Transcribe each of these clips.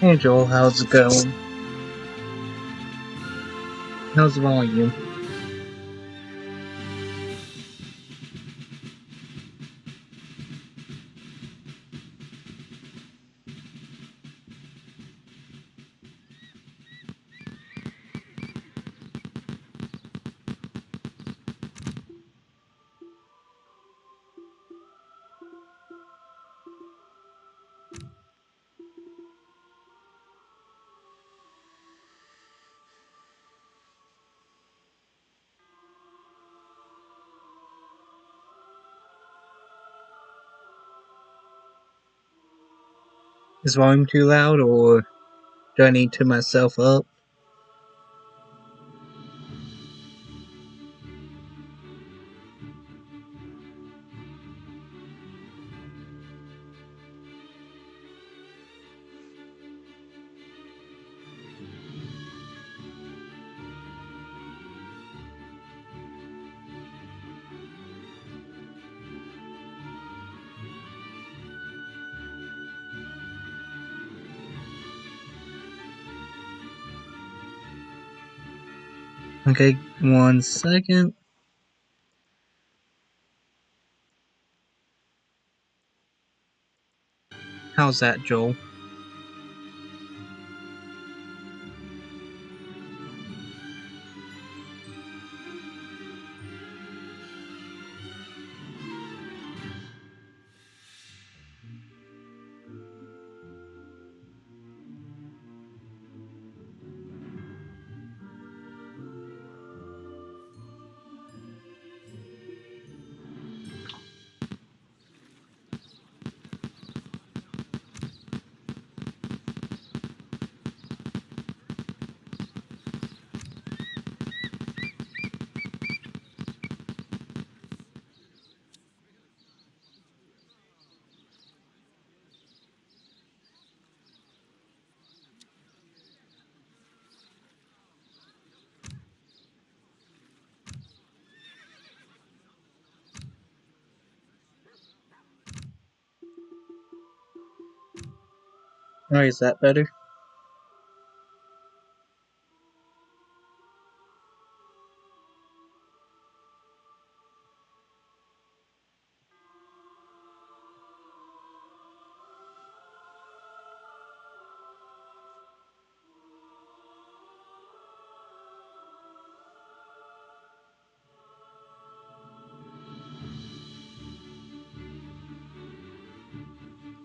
Hey Joel, how's it going? How's the volume? Is volume too loud, or do I need to turn myself up? Okay, 1 second. How's that, Joel? Alright, is that better?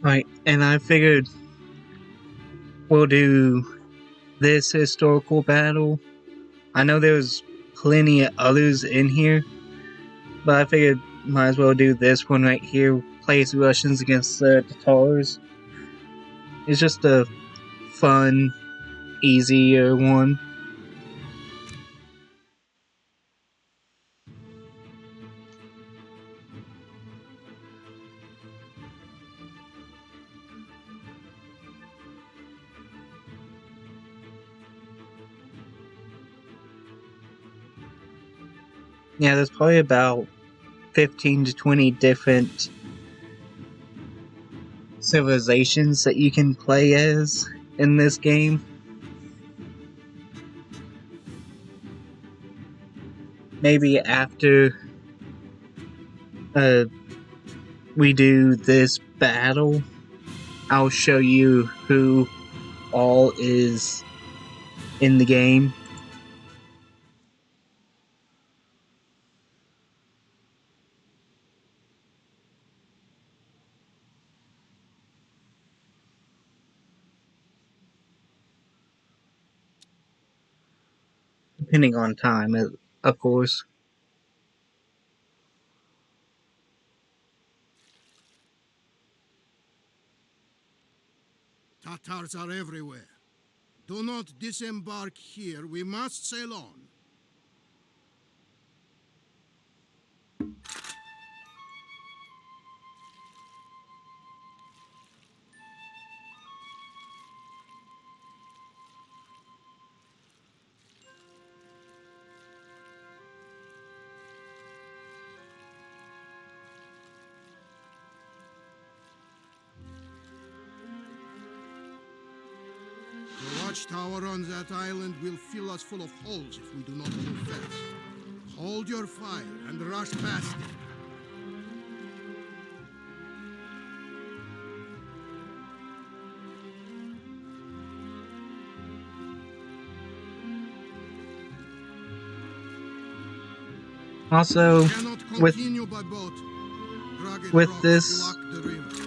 Alright, and I figured we'll do this historical battle. I know there's plenty of others in here, but I figured might as well do this one right here. Plays Russians against the Tatars. It's just a fun, easier one. Yeah, there's probably about 15 to 20 different civilizations that you can play as in this game. Maybe after we do this battle, I'll show you who all is in the game. Depending on time, of course. Tatars are everywhere. Do not disembark here. We must sail on. watchtower on that island will fill us full of holes if we do not move fast. Hold your fire and rush past it. Also, with this,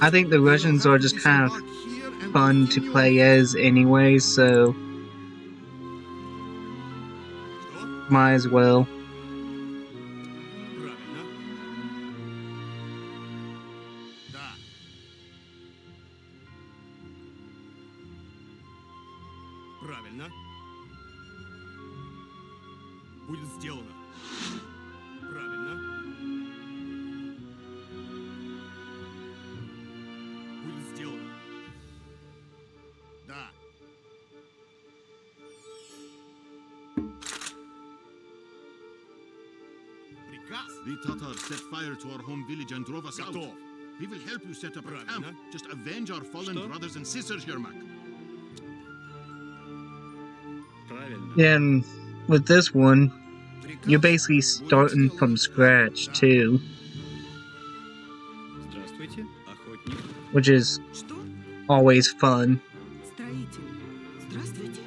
I think the Russians are just kind of fun to play as anyway, so might as well. Правильно. Будет сделано. Правильно. Будет сделано. Да. Приказ. The Tatars set fire to our home village and drove us out. Готов. We will help you set up a Правильно. camp. Just avenge our fallen Что? brothers and sisters, Yermak. Правильно. And with this one, you're basically starting from scratch too, Здравствуйте, охотник. which is Что? always fun. Строитель. Здравствуйте.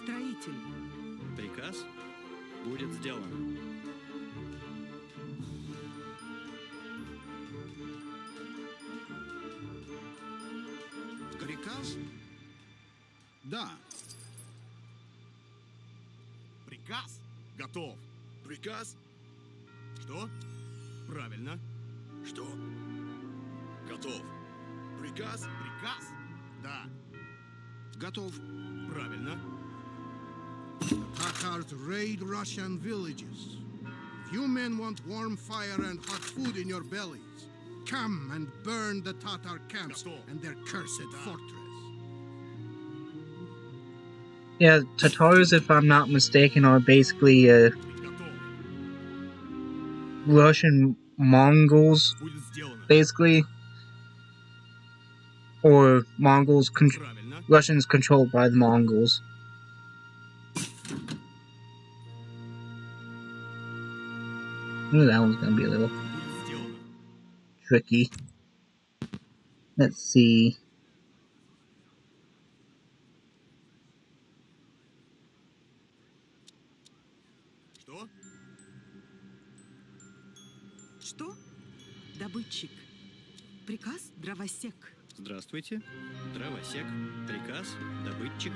Строитель. Приказ будет сделан. Приказ? Да. Приказ готов. Приказ? Что? Правильно. Что? Готов. Приказ? Приказ? Да. Готов. Правильно. Tatars raid Russian villages. If you men want warm fire and hot food in your bellies, come and burn the Tatar camps and their cursed fortress. Yeah, Tatars, if I'm not mistaken, are basically Готов. Russian Mongols, Будет сделано. basically, or Правильно. Russians controlled by the Mongols. Ooh, that one's gonna be a little Будет сделано. tricky. Let's see. Что? Что? Добытчик. Приказ дровосек. Здравствуйте. Дровосек. Приказ. Добытчик.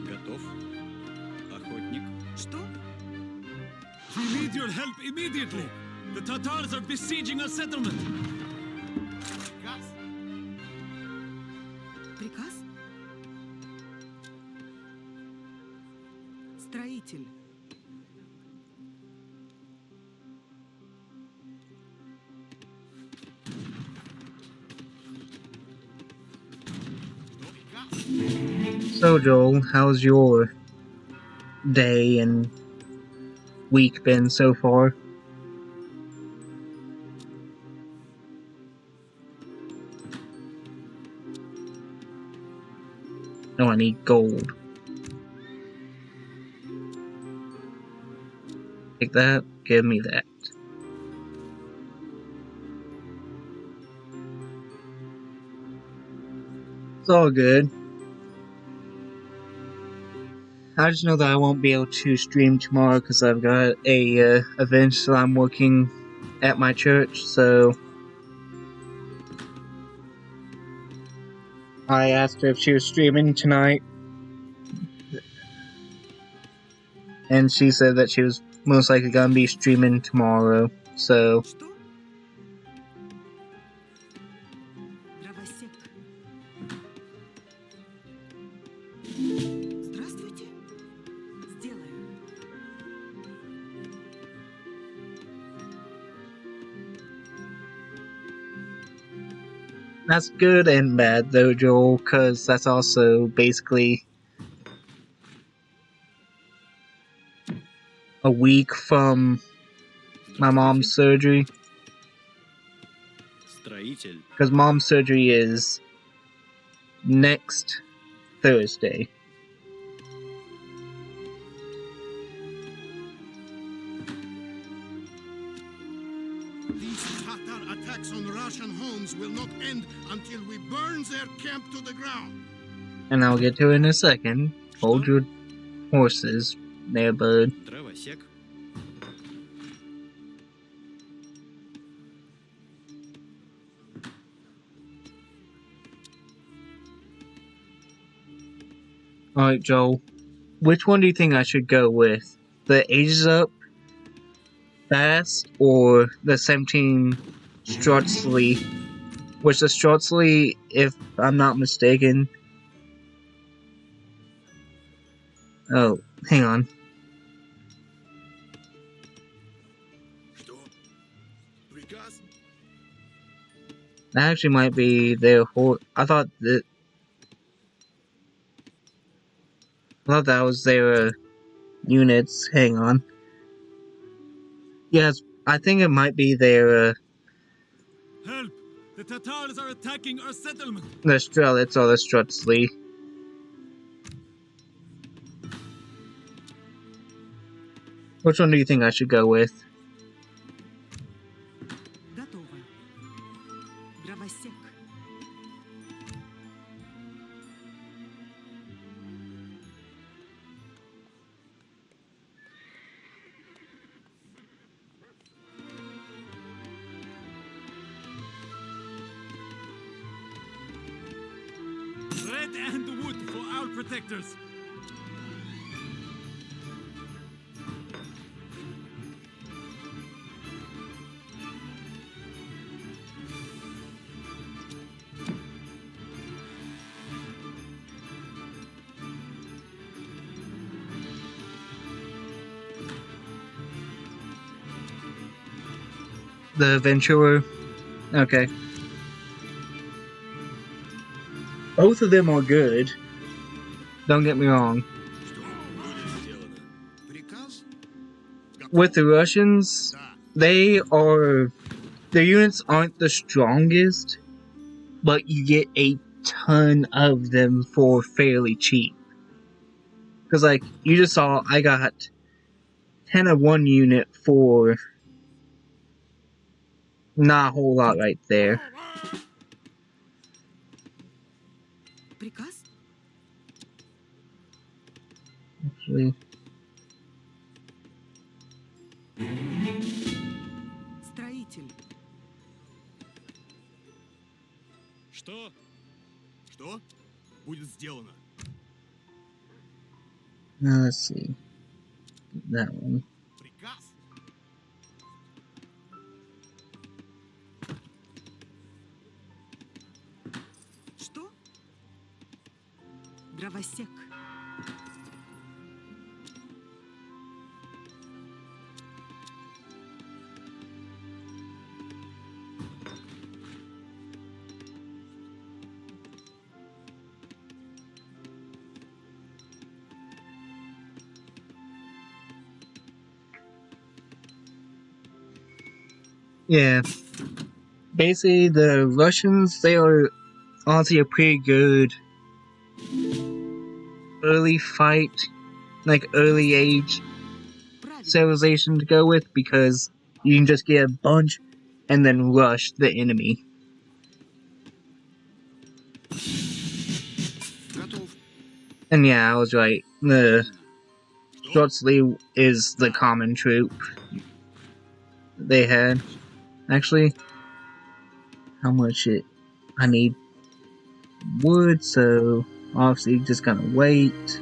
Готов. Охотник. Что? We need your help immediately! The Tatars are besieging our settlement! Приказ? Приказ? Строитель. Что? Приказ? So, Joel, how's your day and week been so far? No, I need gold. Take that, give me that. It's all good. I just know that I won't be able to stream tomorrow because I've got a event that I'm working at my church, so I asked her if she was streaming tonight, and she said that she was most likely gonna be streaming tomorrow, so Что? Дровосек. Здравствуйте. Сделаю. that's good and bad though, Joel, because that's also basically a week from my mom's surgery. Строитель. because mom's surgery is next Thursday. These Tatar attacks on Russian homes will not end until we burn their camp to the ground. And I'll get to it in a second. Hold your horses there, bud. Дровосек. Alright, Joel. Which one do you think I should go with? The ages up fast or the 17 Strutzley? Which the Strutzley, if I'm not mistaken. Oh, hang on. Что? Приказ? That actually might be their whole. I thought that was their units. Hang on. Yes, I think it might be their Help! The Tatars are attacking our settlement. the Strelitz or the Strutzley. Which one do you think I should go with? Готово. Дровосек. Red and wood for our protectors. The Venturer? Okay. Both of them are good. Don't get me wrong. Что будет сделано? Приказ? With the Russians, their units aren't the strongest, but you get a ton of them for fairly cheap. Because, like, you just saw, I got 10 of one unit for not a whole lot right there. Приказ? Actually, Строитель. Что? Что? Будет сделано. let's see. That one. Приказ? Что? Дровосек. Yeah. Basically, the Russians, they are honestly a pretty good early fight, like early age Правильно. civilization to go with because you can just get a bunch and then rush the enemy. Готов. And yeah, I was right. The Strutzley is the common troop they had. Actually, how much I need wood, so obviously just gonna wait.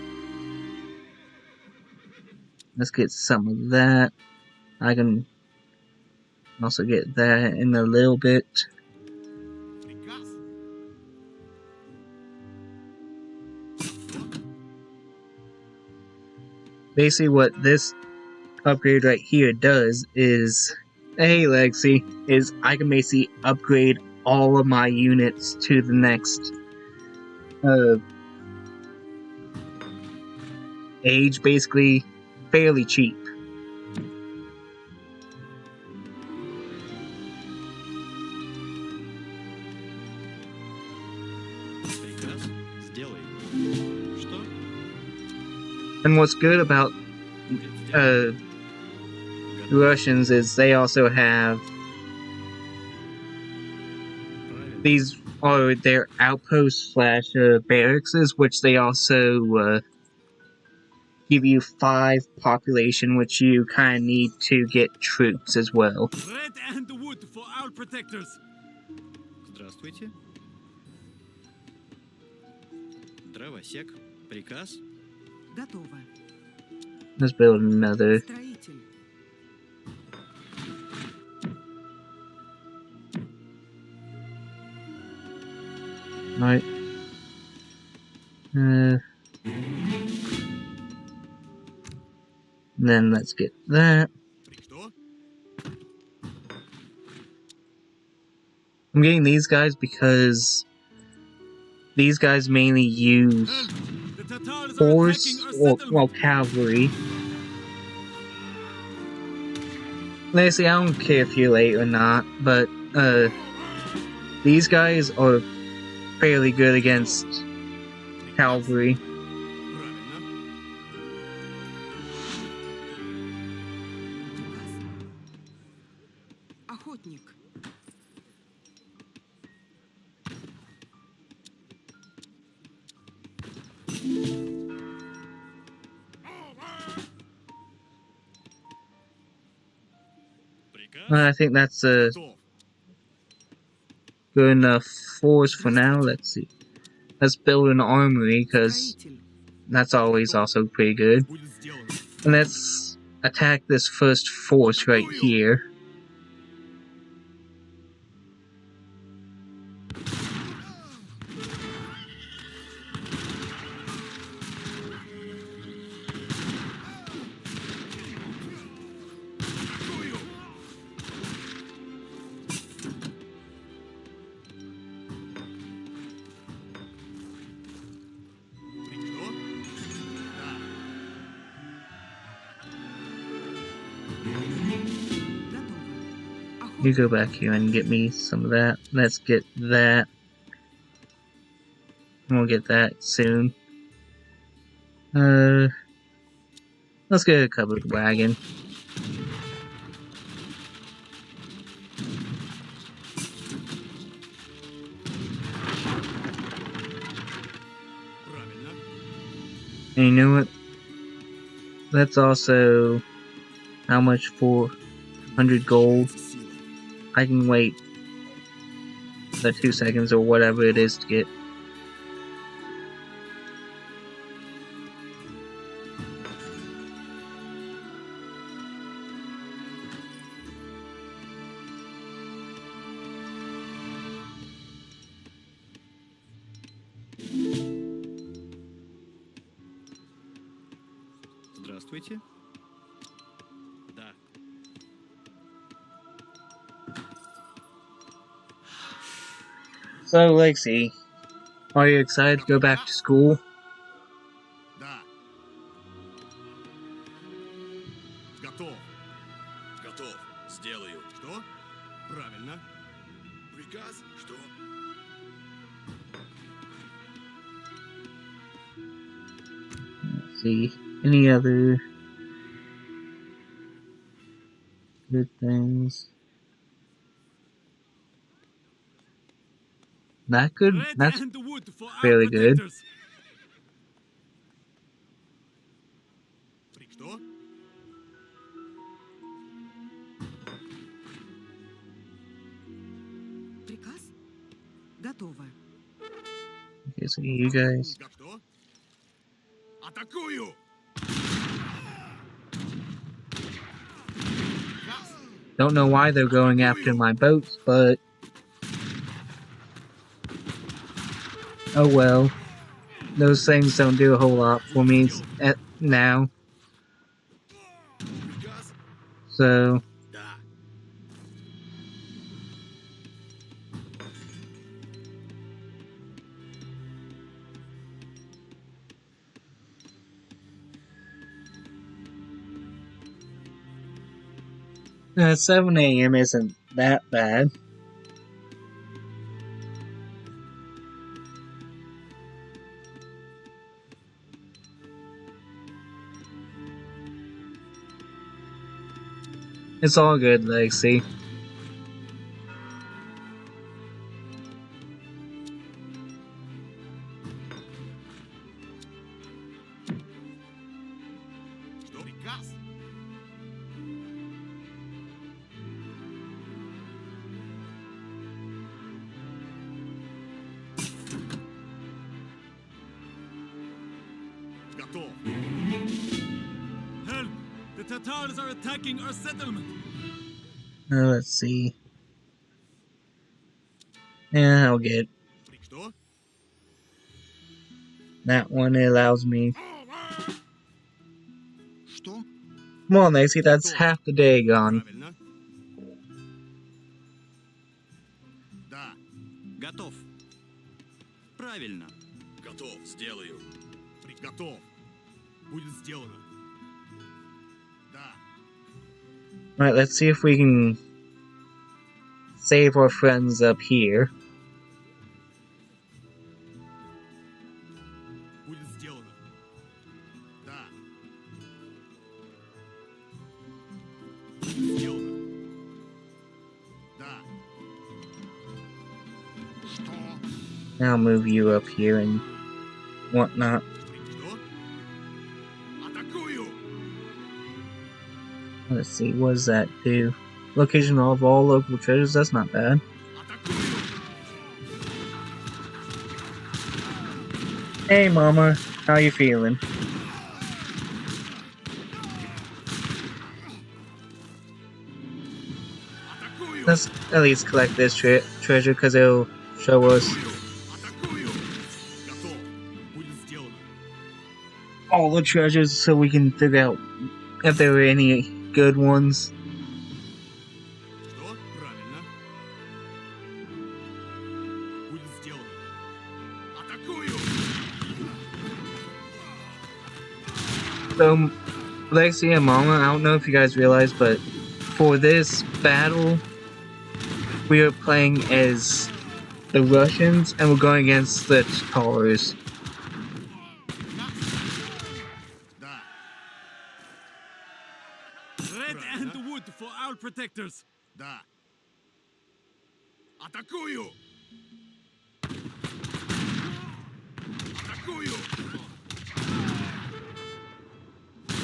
Let's get some of that. I can also get that in a little bit. Приказ? Basically what this upgrade right here does is, hey Lexi, is I can basically upgrade all of my units to the next age, basically fairly cheap. Приказ сделай. Что? And what's good about Будет сделано. Russians is they also have Правильно. these are their outposts slash barracks, which they also give you 5 population, which you kind of need to get troops as well. Red and wood for our protectors. Здравствуйте. Дровосек. Приказ. Готово. Let's build another. Строитель. Right. Then let's get that. Что? I'm getting these guys because these guys mainly use The Tatars are horse attacking our or, settlement. well, cavalry. Lacey, I don't care if you're late or not, but these guys are fairly good against cavalry. Правильно. Охотник. Приказ. I think that's a Готов. good enough force for now. Let's see. Let's build an armory because Строитель. that's always also pretty good. Будет сделано. And let's attack this first force right here. Что? Да. Готово. You Охотник. go back here and get me some of that. Let's get that. We'll get that soon. Let's get a covered wagon. Правильно. And you know what? That's also how much for 100 gold. Сила. I can wait the 2 seconds or whatever it is to get. Здравствуйте. Да. So, Lexi, are you excited to go back to school? Да. Готов. Готов. Сделаю. Что? Правильно. Приказ? Что? Let's see. Any other good things? That good? Red That's and wood for our fairly good. protectors. Что? Приказ. Готово. Okay, so you guys. Что? Атакую! Газ! Don't know why they're going after my boats, but oh well. Those things don't do a whole lot for me now. Приказ? So Да. uh, 7 a.m. isn't that bad. It's all good, Lexi. Что? Приказ? Готов. Help! The Tatars are attacking our settlement. Let's see. Yeah, I'll get Что? that one. It allows me. Что? Come on, Lexi, that's half the day gone. Правильно. Да. Готов. Правильно. Готов. Сделаю. Готов. Будет сделано. Да. Alright, let's see if we can save our friends up here. Будет сделано. Да. Будет сделано. Да. Что? I'll move you up here and whatnot. Что? Атакую! Let's see, what does that do? Location of all local treasures, that's not bad. Атакую! Hey mama, how you feeling? Атакую! Let's at least collect this treasure because it'll show us Атакую! Готов. Будет сделано. all the treasures so we can figure out if there were any good ones. Что? Правильно. Будет сделано. Атакую! So, Lexi and Mama, I don't know if you guys realize, but for this battle, we are playing as the Russians and we're going against the Tatars. Да. Red and wood for our protectors. Да. Атакую! Атакую!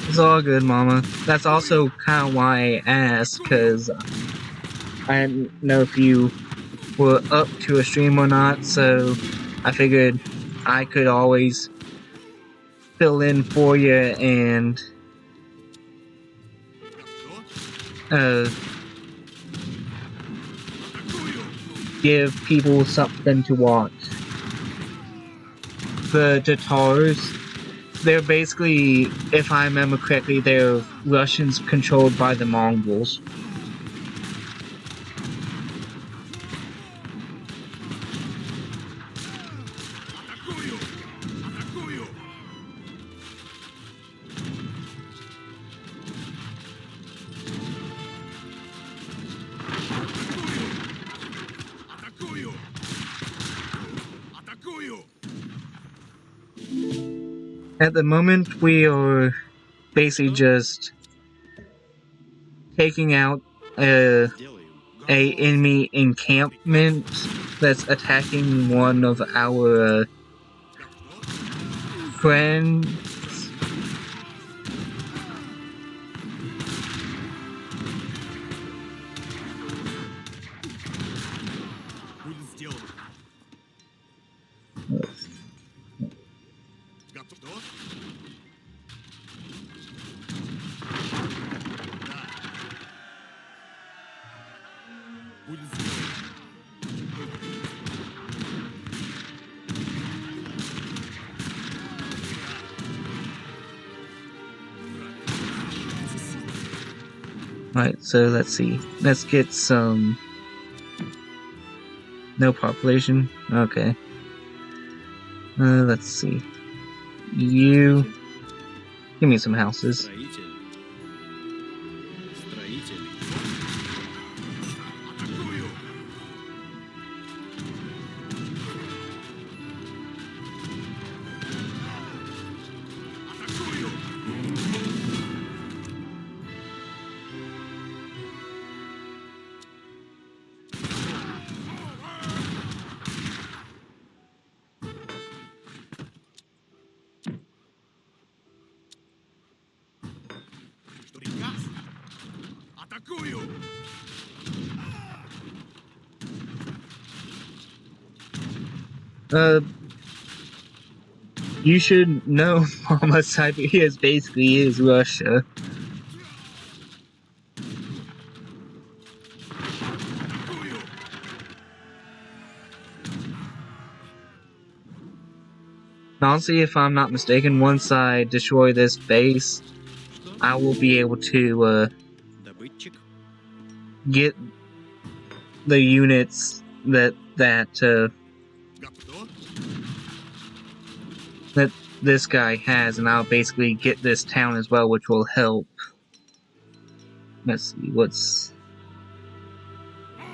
It's all good, Mama. That's also kind of why I asked, because I didn't know if you were up to a stream or not, so I figured I could always fill in for you and Что? uh, give people something to watch. The Tatars, they're basically, if I remember correctly, they're Russians controlled by the Mongols. Атакую! Атакую! Атакую! Атакую! At the moment, we are basically just taking out Сделаю. a enemy encampment that's attacking one of our friends. Будет сделано. Готов? Что? Да. Будет сделано. Right, so let's see. Let's get some... No population? Okay. Let's see. You... Give me some houses. Строитель. Строитель. Атакую! Атакую! Атакую! You should know, Mama, Siberia basically is Russia. Атакую! Honestly, if I'm not mistaken, once I destroy this base, I will be able to Добытчик. get the units that Что? this guy has, and I'll basically get this town as well, which will help. Let's see what's.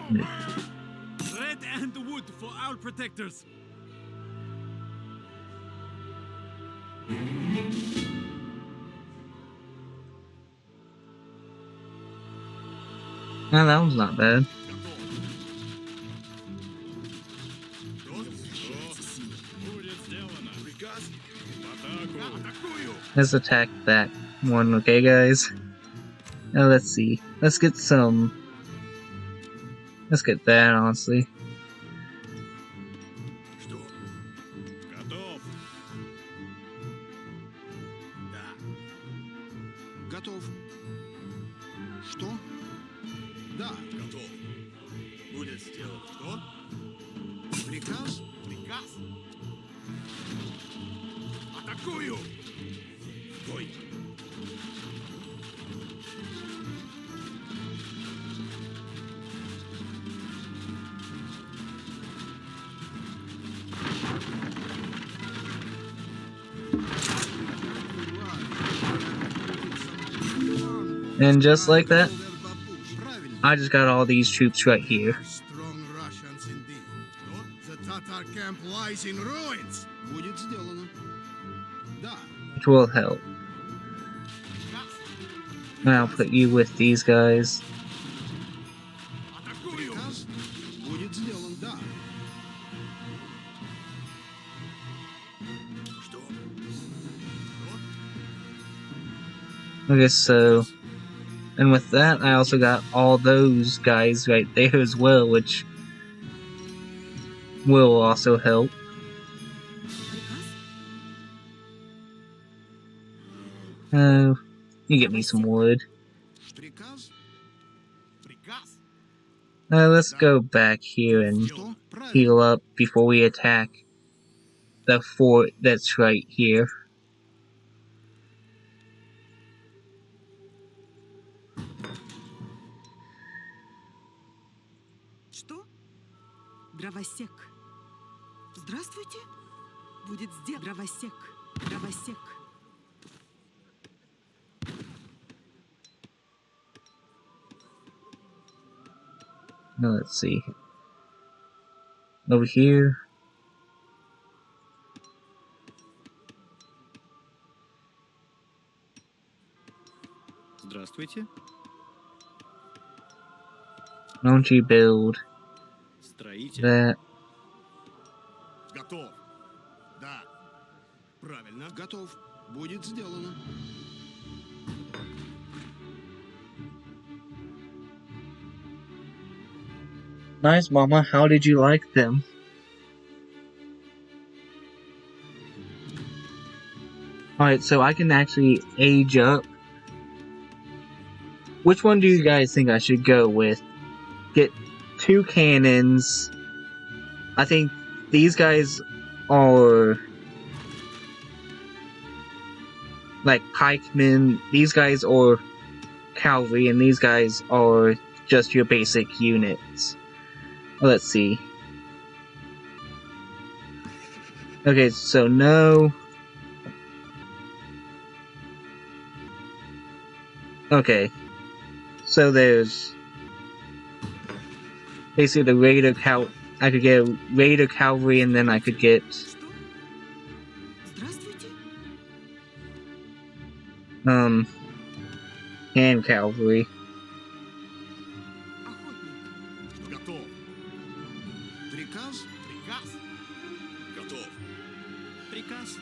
Red and wood for our protectors. No, that one's not bad. Let's attack that one, okay, guys? Now let's see. Let's get some. Let's get that, honestly. Что? Готов. Да. Готов. Что? Да. Готов. Будет сделано. Что? Приказ? Приказ. Атакую! Стой! And just like that, Правильно. I just got all these troops right here. Strong Russians indeed. The Tatar camp lies in ruins. Будет сделано. Да. Which will help. And I'll put you with these guys. Атакую! Приказ? Будет сделан. Да. Что? Okay, so. And with that, I also got all those guys right there as well, which will also help. Приказ? You get me some wood. Приказ? Приказ. Let's go back here and Что? Правильно. heal up before we attack the fort that's right here. Что? Дровосек. Здравствуйте. Будет сделан. Дровосек. Дровосек. Now let's see. Over here. Здравствуйте. Don't you build Строитель. that? Готов. Да. Правильно. Готов. Будет сделано. Nice, Mama. How did you like them? Alright, so I can actually age up. Which one do you guys think I should go with? Get 2 cannons. I think these guys are like pikemen. These guys are cavalry, and these guys are just your basic units. Let's see. Okay, so no. Okay. So there's basically the Raider I could get Raider Cavalry, and then I could get Что? Здравствуйте. Hand Cavalry. Охотник. Готов. Приказ? Приказ. Готов. Приказ.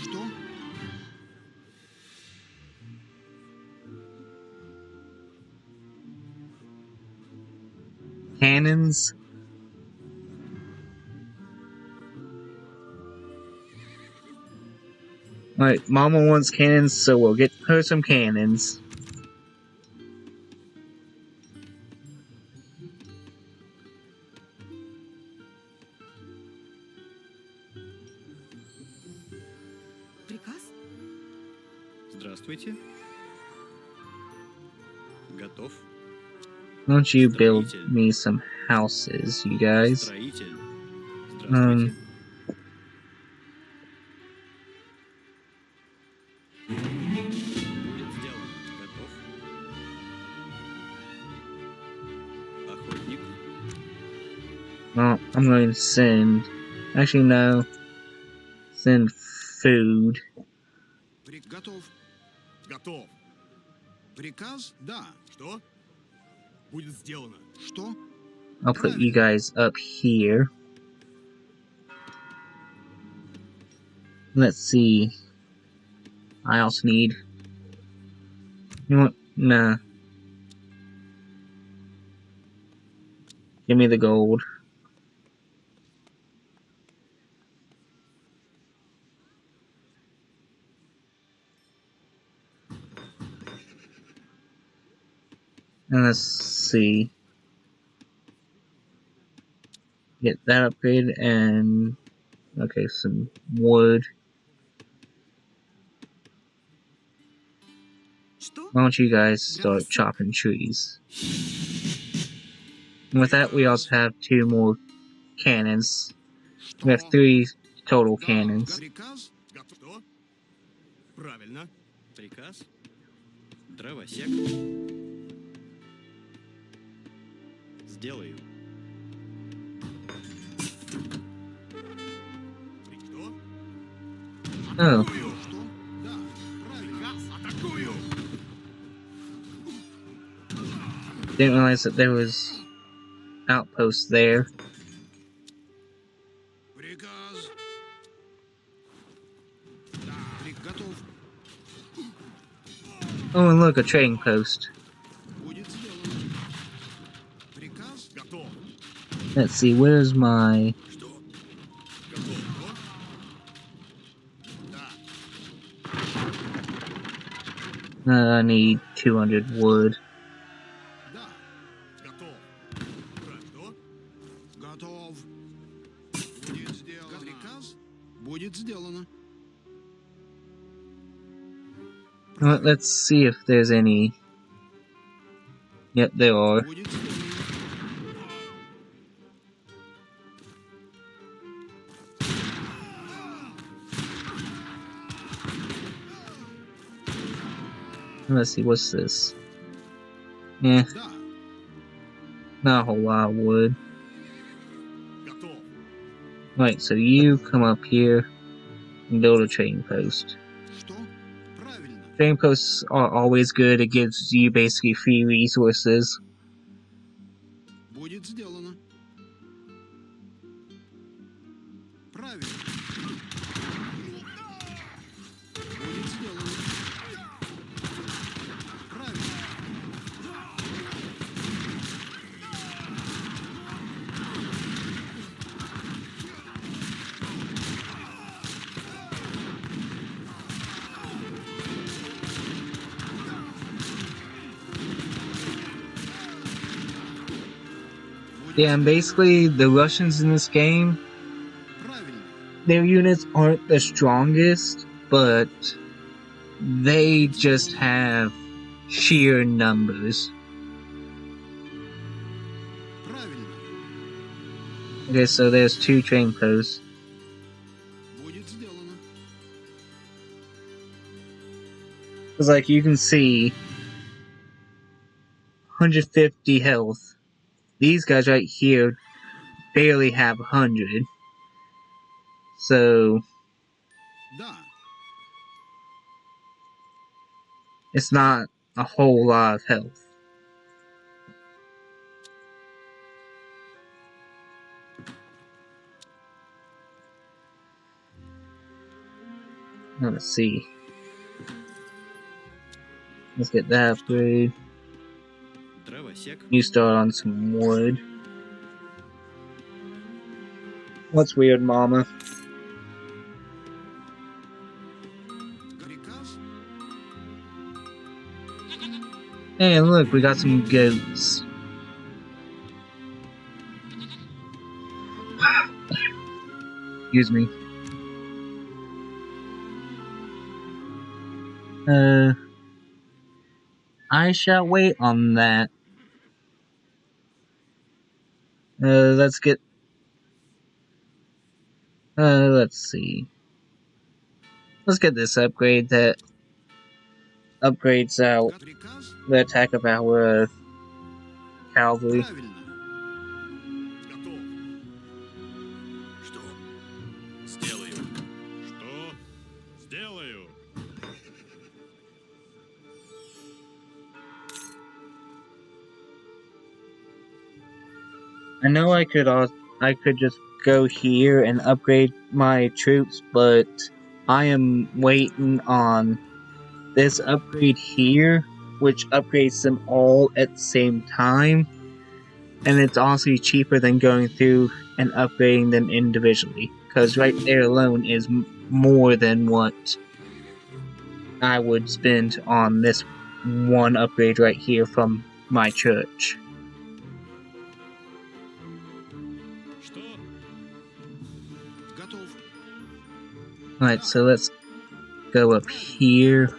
Что? cannons. Alright, Mama wants cannons, so we'll get her some cannons. Приказ? Здравствуйте. Готов. Why don't you build me some houses, you guys? Строитель. Здравствуйте. Будет сделано. Готов. Охотник. Well, I'm going to send... Actually, no. Send food. Готов. Готов. Приказ? Да. Что? Будет сделано. Что? I'll put you guys up here. Let's see. I also need... You know what? Nah. Give me the gold. And let's see. Get that upgrade and... Okay, some wood. Что? Why don't you guys start chopping trees? And with that, we also have 2 more cannons. We have 3 total cannons. Приказ? Готов. Что? Правильно. Приказ. Дровосек. Сделаю. Что? Oh, Атакую. Что? Да. Правильно. Приказ. Атакую. didn't realize that there was outposts there. Приказ. Да. Готов. Oh, and look, a trading post. Будет сделано. Приказ? Готов. Let's see, where's my... Что? Готов. Что? Да. I need 200 wood. Да. Готов. Что? Готов. Будет сделано. Приказ? Будет сделано. Well, let's see if there's any... Yep, there are. Будет сделано. Let's see, what's this? Yeah, Да. not a whole lot of wood. Готов. Right, so you come up here and build a trading post. Что? Правильно. Trading posts are always good, it gives you basically free resources. Будет сделано. Правильно. Будет сделано. Правильно. Yeah, and basically the Russians in this game, Правильно. their units aren't the strongest, but they just have sheer numbers. Правильно. Okay, so there's 2 trading posts. Будет сделано. It's like you can see 150 health. These guys right here barely have 100. So Да. it's not a whole lot of health. Let's see. Let's get that upgrade. Дровосек. You start on some wood. What's weird, Mama? Приказ? Hey, look, we got some goats. Excuse me. I shall wait on that. Let's get... let's see. Let's get this upgrade that upgrades out Приказ? the attack of our cavalry. Правильно. Готов. Что? Сделаю. Что? Сделаю. I know I could just go here and upgrade my troops, but I am waiting on this upgrade here, which upgrades them all at the same time, and it's honestly cheaper than going through and upgrading them individually, because right there alone is more than what I would spend on this one upgrade right here from my church. Что? Готов. Alright, so let's go up here.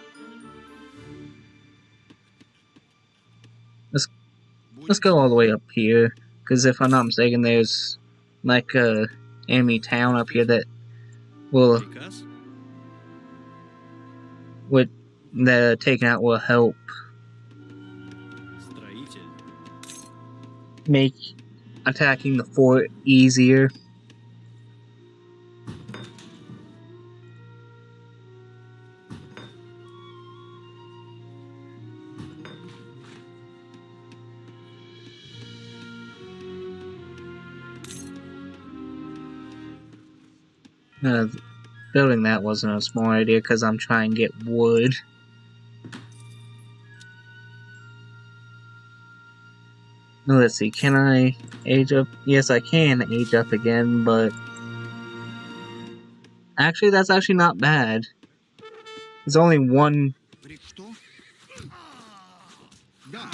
Let's go all the way up here, because if I'm not mistaken, there's like a enemy town up here that will Приказ? the taking out will help Строитель. make attacking the fort easier. Building that wasn't a smart idea because I'm trying to get wood. Let's see, can I age up? Yes, I can age up again, but actually, that's actually not bad. There's only one Что? Да.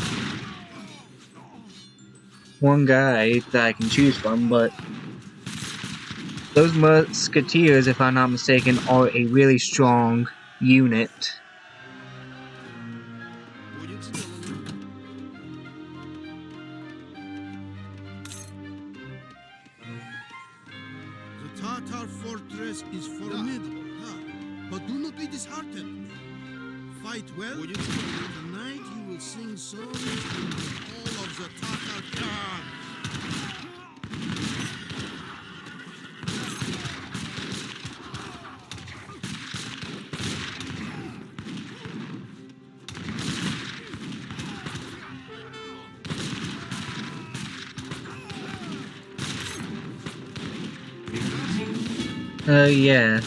guy that I can choose from, but those musketeers, if I'm not mistaken, are a really strong unit. Будет сделано. The Tatar fortress is formidable, but do not be disheartened. Fight well. Будет сделано. Tonight you will sing songs in the hall of the Tatar Khan. Yeah.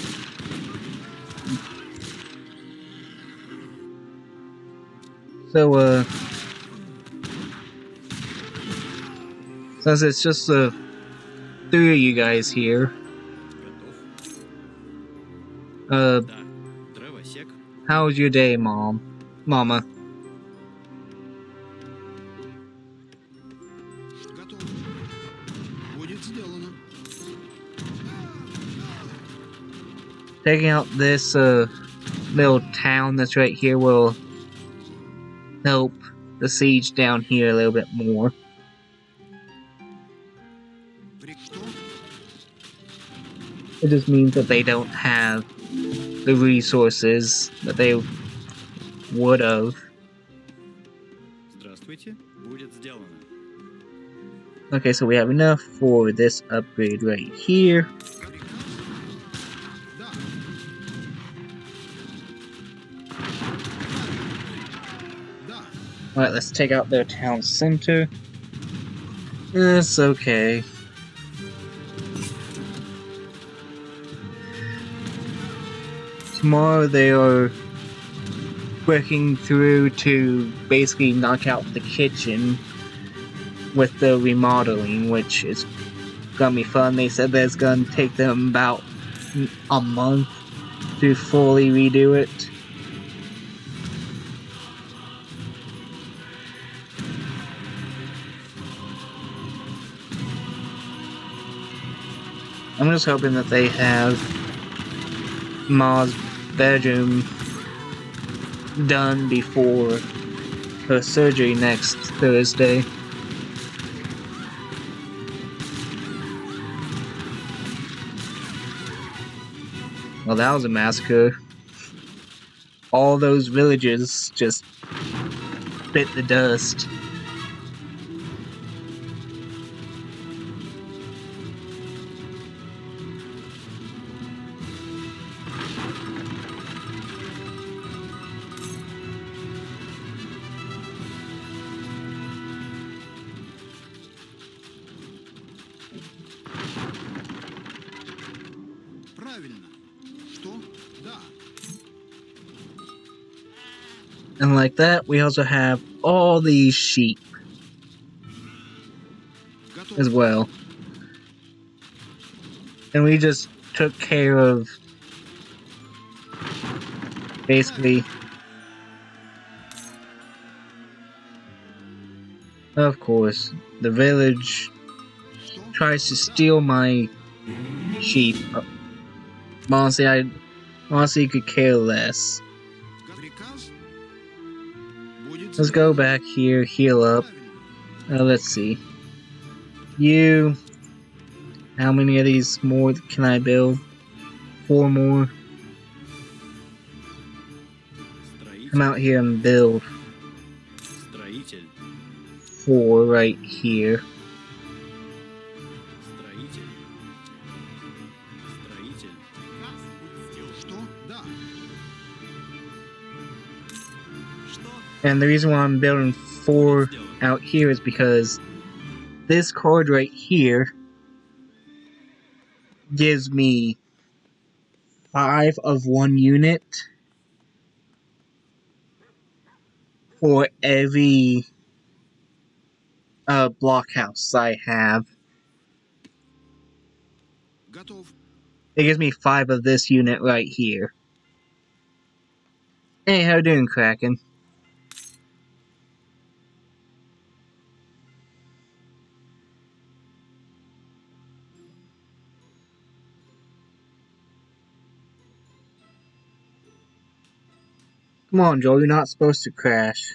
So, since it's just the three of you guys here, Готов. Да. Дровосек. how was your day, Mama? Готов. Будет сделано. Taking out this little town that's right here will help the siege down here a little bit more. Что? It just means that they don't have the resources that they would have. Здравствуйте. Будет сделано. Okay, so we have enough for this upgrade right here. Да. Да. Alright, let's take out their town center. It's okay. Tomorrow they are breaking through to basically knock out the kitchen with the remodeling, which is gonna be fun. They said that it's gonna take them about a month to fully redo it. I'm just hoping that they have Ma's bedroom done before her surgery next Thursday. Well, that was a massacre. All those villagers just bit the dust. Правильно. Что? Да. And like that, we also have all these sheep Готов. as well. And we just took care of basically, of course, the village Что? tries to steal my sheep. Honestly, could care less. Приказ? Будет Let's go сделано. back here, heal up. Правильно. Let's see. You. How many of these more can I build? 4 more. Come Строитель. out here and build Строитель. 4 right here. Строитель. Строитель. Что? Да. Что? And the reason why I'm building 4 out here is because this card right here gives me 5 of 1 unit for every blockhouse I have. Готов. It gives me 5 of this unit right here. Hey, how you doing, Kraken? Come on, Joel, you're not supposed to crash.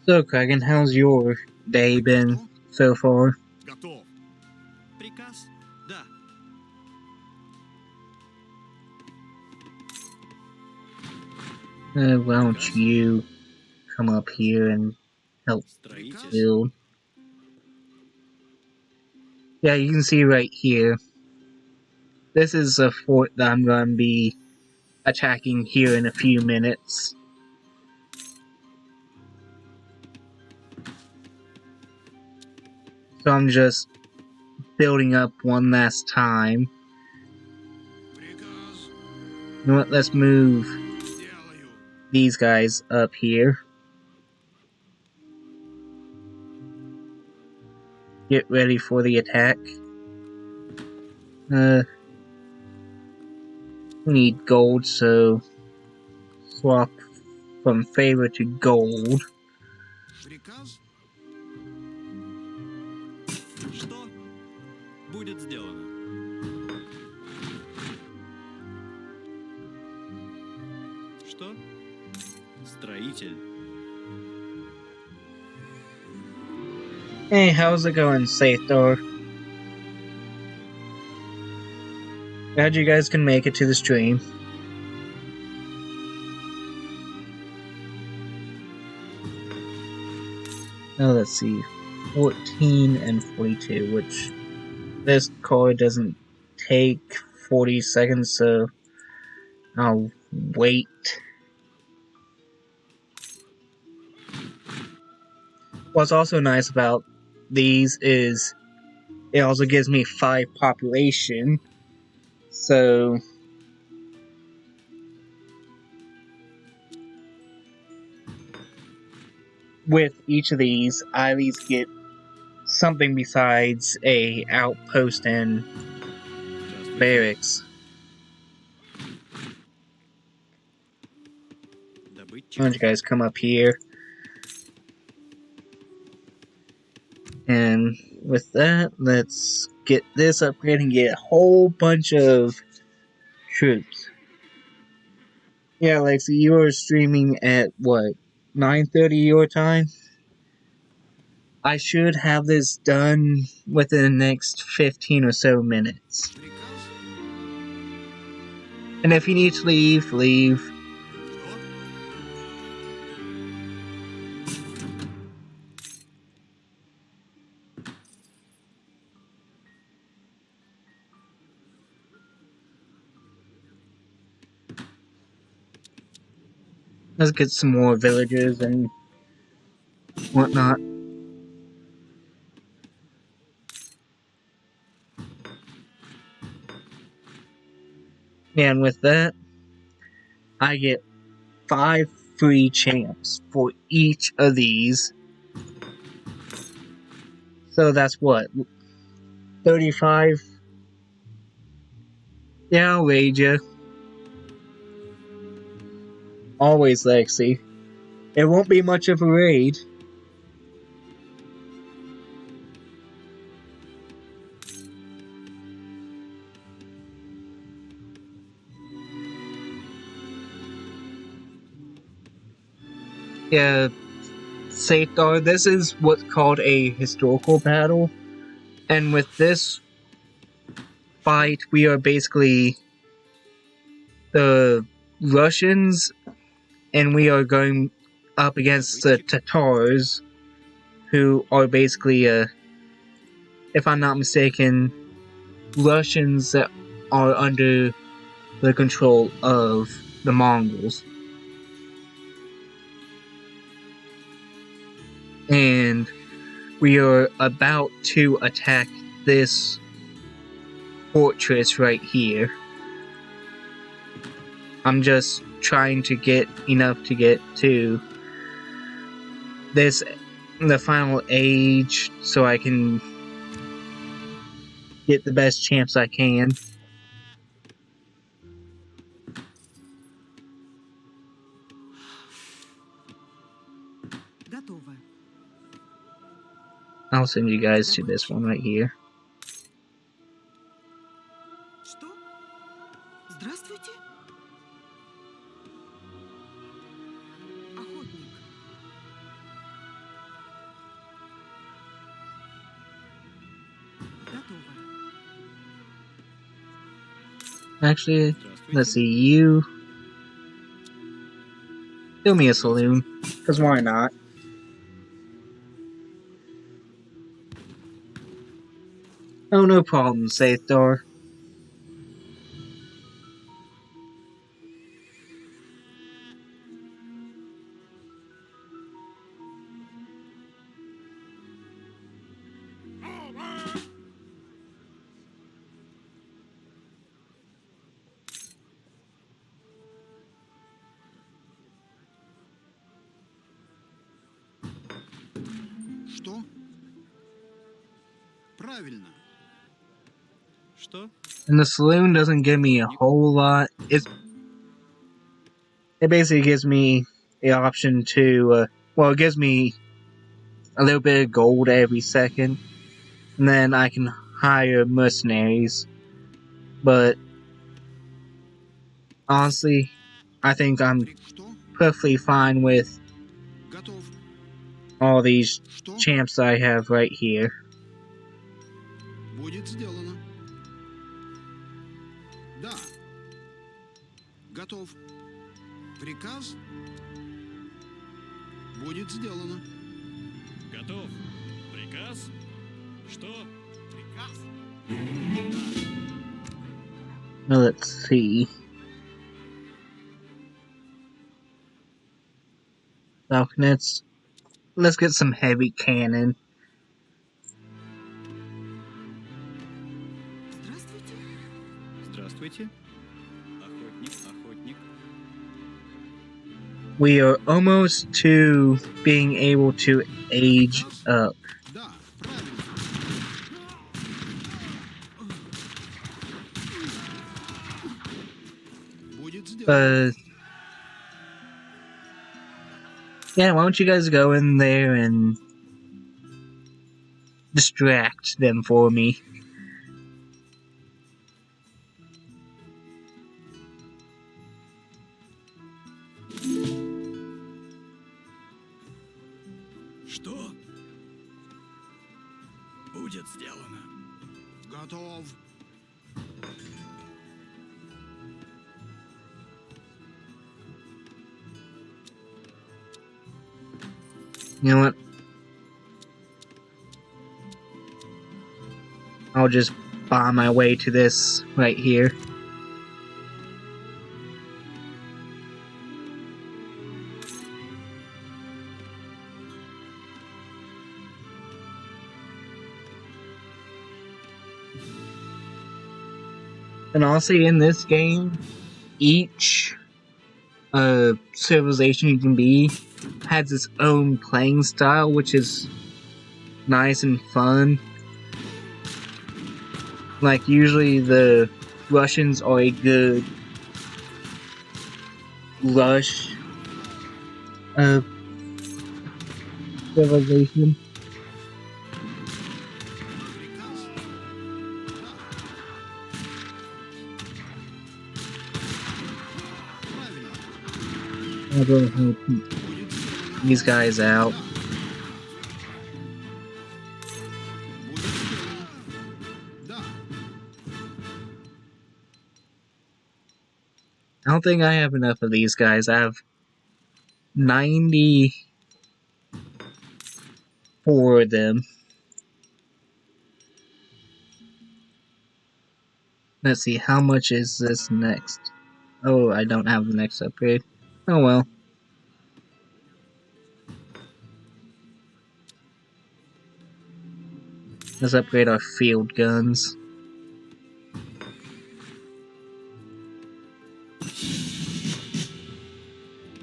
So, Kraken, how's your day been so far? Готов. Приказ? Да. Why don't you come up here and help Строитель. build? Yeah, you can see right here. This is a fort that I'm going to be attacking here in a few minutes. So I'm just building up one last time. Приказ. You know what, let's move Сделаю. these guys up here. Get ready for the attack. We need gold, so swap from favor to gold. Приказ? Что? Будет сделано. Что? Строитель. Hey, how's it going, Sathor? Glad you guys can make it to the stream. Oh, let's see. 14 and 42, which this card doesn't take 40 seconds, so I'll wait. What's also nice about these is it also gives me 5 population, so with each of these, I at least get something besides a outpost and Здравствуйте. barracks. Добытчик. Why don't you guys come up here? And with that, let's get this upgrade and get a whole bunch of troops. Yeah, Lexi, you were streaming at what, 9:30 your time? I should have this done within the next 15 or so minutes. Приказ? And if you need to leave, leave. Что? Let's get some more villagers and whatnot. And with that, I get 5 free champs for each of these. So that's what? 35? Yeah, I'll raid ya. Always, Lexi. It won't be much of a raid. Yeah, Sathar, this is what's called a historical battle. And with this fight, we are basically the Russians, and we are going up against the Tatars, who are basically, if I'm not mistaken, Russians that are under the control of the Mongols. And we are about to attack this fortress right here. I'm just trying to get enough to get to this, the final age, so I can get the best champs I can. Готово. I'll send you guys to this one right here. Что? Здравствуйте. Охотник. Готово. Actually, Здравствуйте. let's see, you... Do me a saloon, because why not? Oh, no problem, Sathar. Что? Правильно. Что? And the saloon doesn't give me a whole lot. It basically gives me the option to, well, it gives me a little bit of gold every second. And then I can hire mercenaries. But honestly, I think I'm Что? perfectly fine with Готов. all these Что? champs I have right here. Будет сделано. Да. Готов. Приказ? Будет сделано. Готов. Приказ? Что? Приказ. Now let's see. Falconets. Let's get some heavy cannon. Здравствуйте. Здравствуйте. Охотник, охотник. We are almost to being able to age up. Да, правильно. Будет сделано. Yeah, why don't you guys go in there and distract them for me? Что? Будет сделано. Готов. You know what? I'll just bomb my way to this right here. And also in this game, each civilization you can be has its own playing style, which is nice and fun. Like, usually the Russians are a good rush civilization. Приказ. Правильно. I'll go ahead and keep Будет сделано. these guys out. Будет сделано. Да. I don't think I have enough of these guys. I have 94 of them. Let's see, how much is this next? Oh, I don't have the next upgrade. Oh well. Let's upgrade our field guns.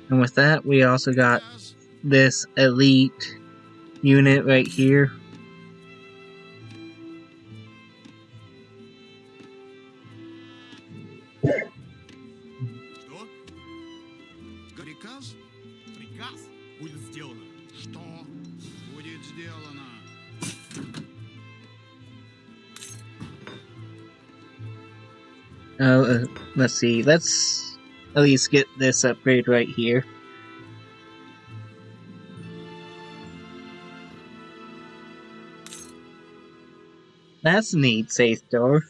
And with that, we also got Приказ. this elite unit right here. Что? Приказ? Приказ? Будет сделано. Что? Будет сделано. Let's see, let's at least get this upgrade right here. That's neat, safe door.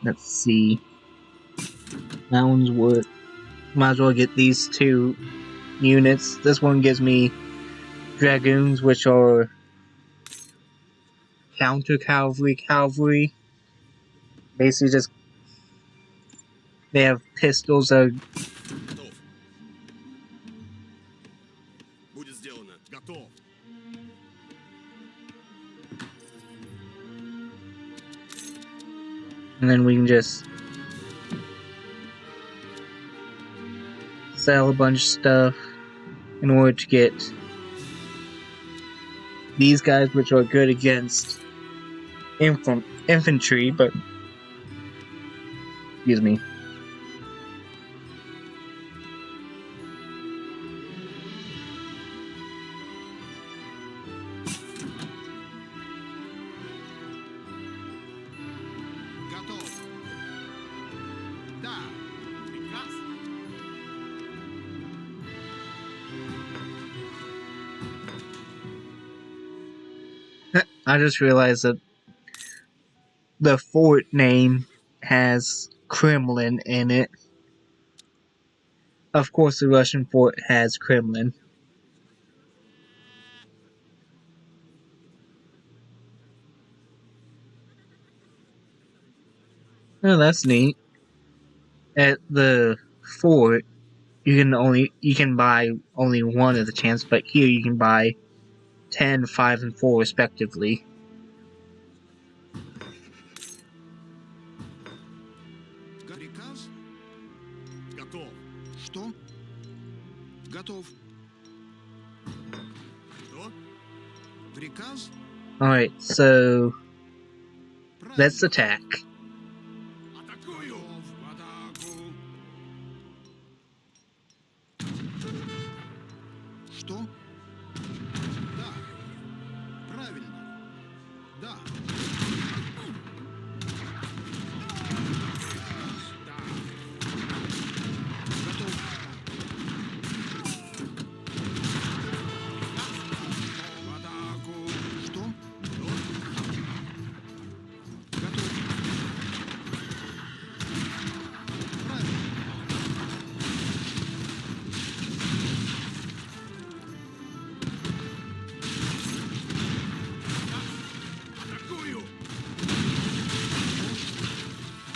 Let's see. That one's worth. Might as well get these two units. This one gives me dragoons, which are counter cavalry. Basically, just they have pistols that are Готов. Будет сделано. Готов. and then we can just sell a bunch of stuff in order to get these guys, which are good against infantry, but excuse me. Готов. Да. Приказ. I just realized that the fort name has Kremlin in it. Of course, the Russian fort has Kremlin. Oh, that's neat. At the fort, you can buy only one of the champs, but here you can buy 10, 5, and 4 respectively. Приказ? Готов. Что? Готов. Что? Приказ? Alright, so let's Правильно. attack. Атакую! Готов. В атаку. Что? Да. Правильно. Да. Да. Готов. В атаку. Что? Готов. Правильно. Атакую!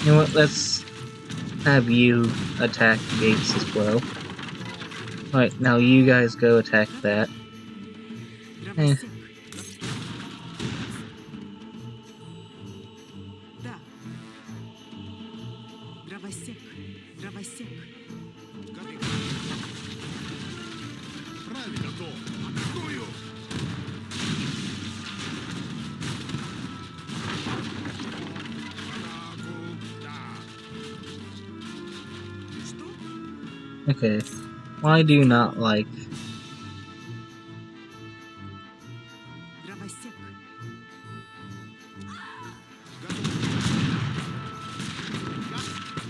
You know what, let's have you attack the gates as well. Alright, now you guys go attack that. Дровосек. Да. Дровосек. Дровосек. Правильно. Готов. Атакую! Атаку. Да. Что? Okay. Why do you not like... Дровосек.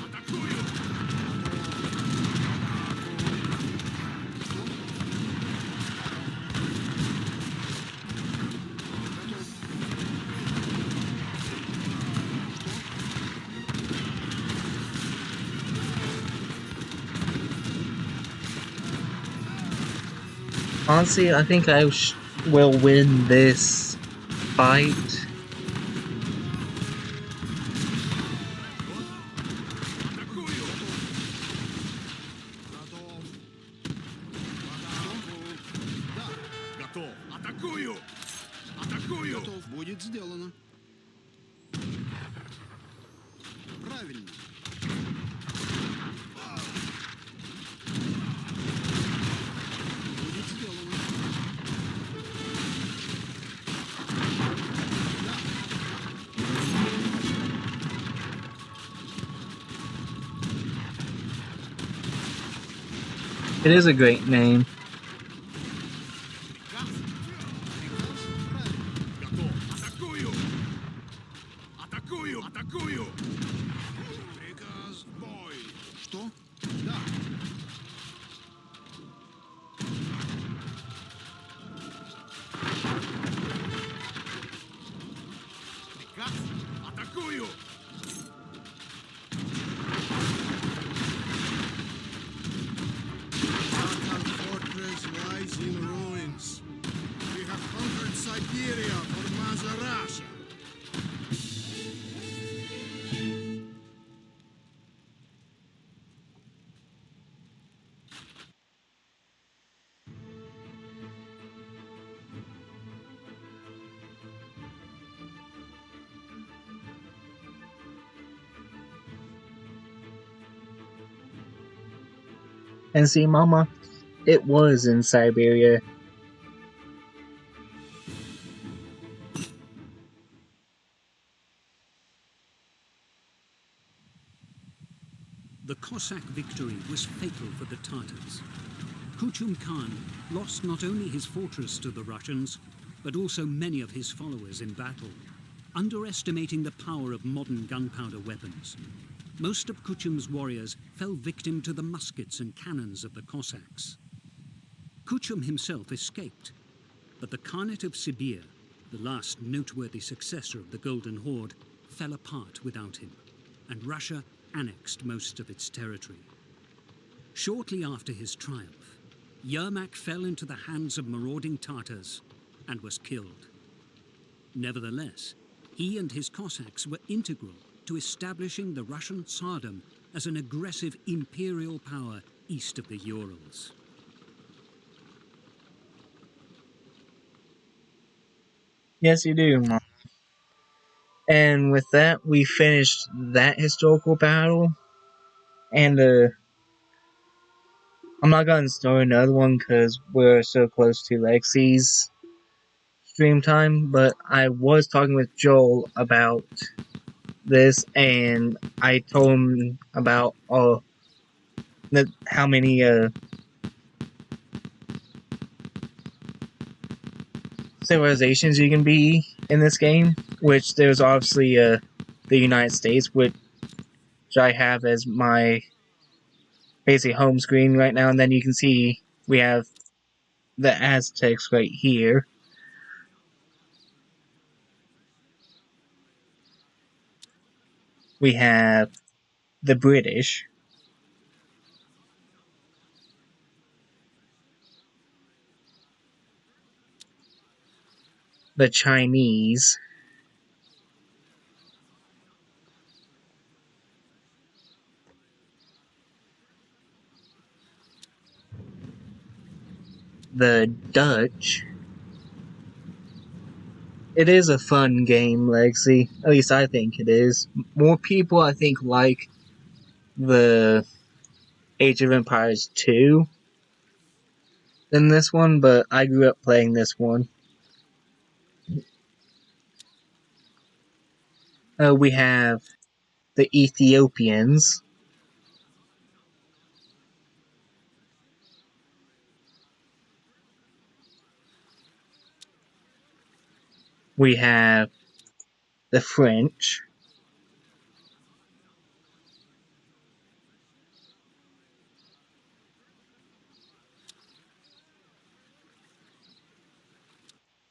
Атакую! Honestly, I think I will win this fight. Атакую! Готов. В атаку. Да. Готов. Атакую! Атакую! Готов. Будет сделано. Правильно. Будет сделано. It is a great name. Приказ! Правильно. Готов. Атакую! Атакую! Атакую! Приказ в бой. Что? Да. Приказ! Атакую! Tatar fortress lies in ruins. We have conquered Siberia for Mother Russia. And see, Mama, it was in Siberia. The Cossack victory was fatal for the Tatars. Kuchum Khan lost not only his fortress to the Russians, but also many of his followers in battle, underestimating the power of modern gunpowder weapons. Most of Kuchum's warriors fell victim to the muskets and cannons of the Cossacks. Kuchum himself escaped, but the Khanate of Sibir The last noteworthy successor of the Golden Horde fell apart without him, and Russia annexed most of its territory. Shortly after his triumph, Yermak fell into the hands of marauding Tatars and was killed. Nevertheless, he and his Cossacks were integral to establishing the Russian Tsardom as an aggressive imperial power east of the Urals. Yes, you do, Mom. And with that, we finished that historical battle. And I'm not gonna start another one because we're so close to Lexi's stream time. But I was talking with Joel about this, and I told him about how many civilizations you can be in this game. Which there's obviously the United States, which I have as my basically home screen right now, and then you can see we have the Aztecs right here. We have the British, the Chinese, the Dutch. It is a fun game, Lexi. At least I think it is. More people, I think, like the Age of Empires 2 than this one, but I grew up playing this one. We have the Ethiopians. We have the French.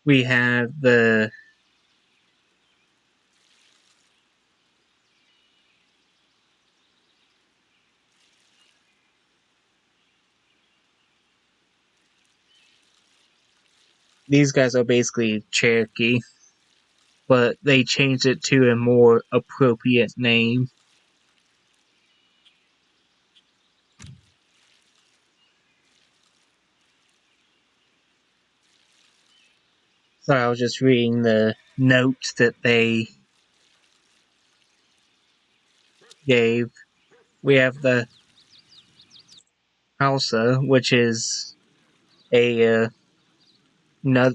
We have the these guys are basically Cherokee, but they changed it to a more appropriate name. So I was just reading the note that they gave. We have the Hausa, which is a no,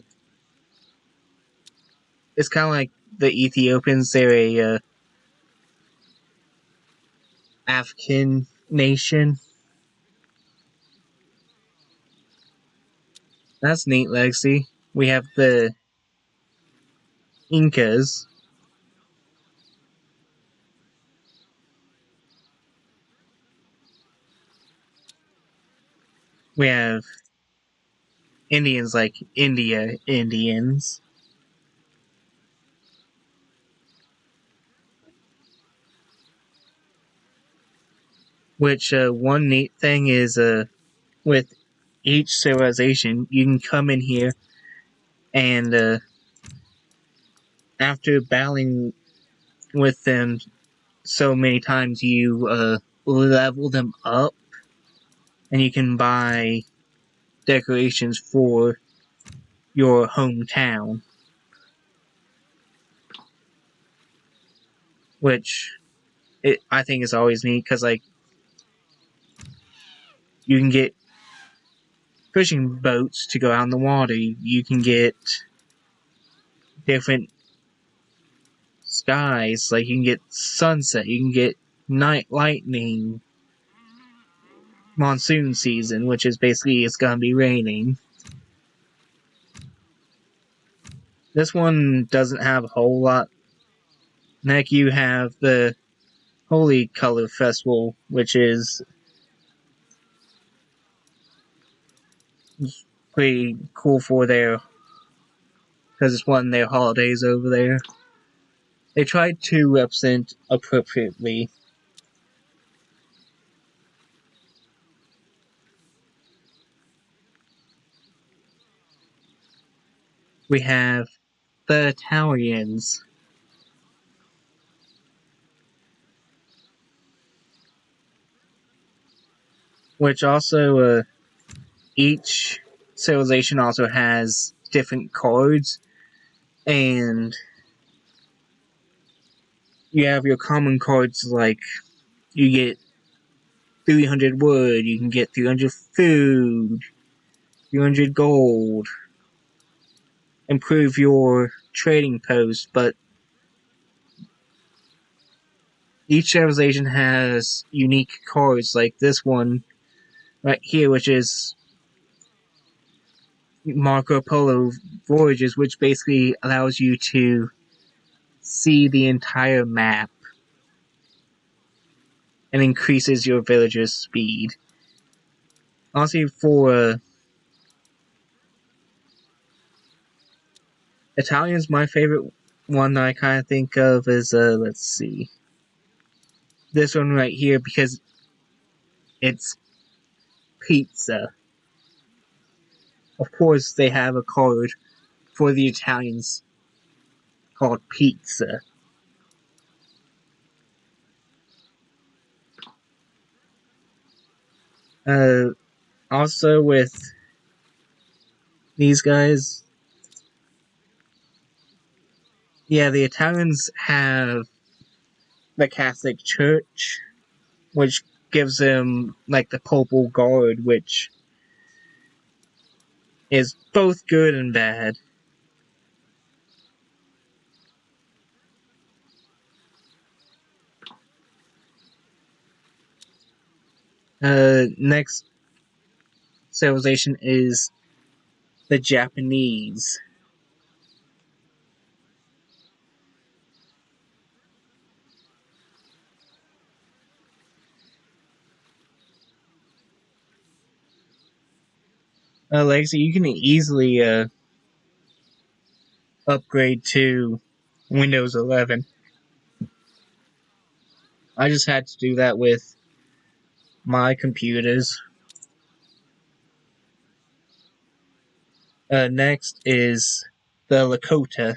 it's kind of like the Ethiopians. They're a African nation. That's neat, Lexi. We have the Incas. We have Indians like India Indians. Which one neat thing is with each civilization, you can come in here and after battling with them so many times, you level them up, and you can buy decorations for your hometown, which I think is always neat because like you can get fishing boats to go out in the water. You can get different skies, like you can get sunset, you can get night lightning, monsoon season, which is basically it's gonna be raining. This one doesn't have a whole lot. Next, you have the Holy Color Festival, which is pretty cool for their because it's one of their holidays over there. They tried to represent appropriately. We have the Italians. Which also, each civilization also has different cards, and you have your common cards like you get 300 wood, you can get 300 food, 300 gold, improve your trading post, but each civilization has unique cards like this one right here, which is Marco Polo Voyages, which basically allows you to see the entire map and increases your villager's speed. Honestly, for Italians, my favorite one that I kind of think of is, let's see, this one right here, because it's pizza. Of course, they have a card for the Italians called pizza. Also with these guys, yeah, the Italians have the Catholic Church, which gives them like the Papal Guard, which is both good and bad. Next civilization is the Japanese. Legacy, you can easily upgrade to Windows 11. I just had to do that with my computers. Next is the Lakota.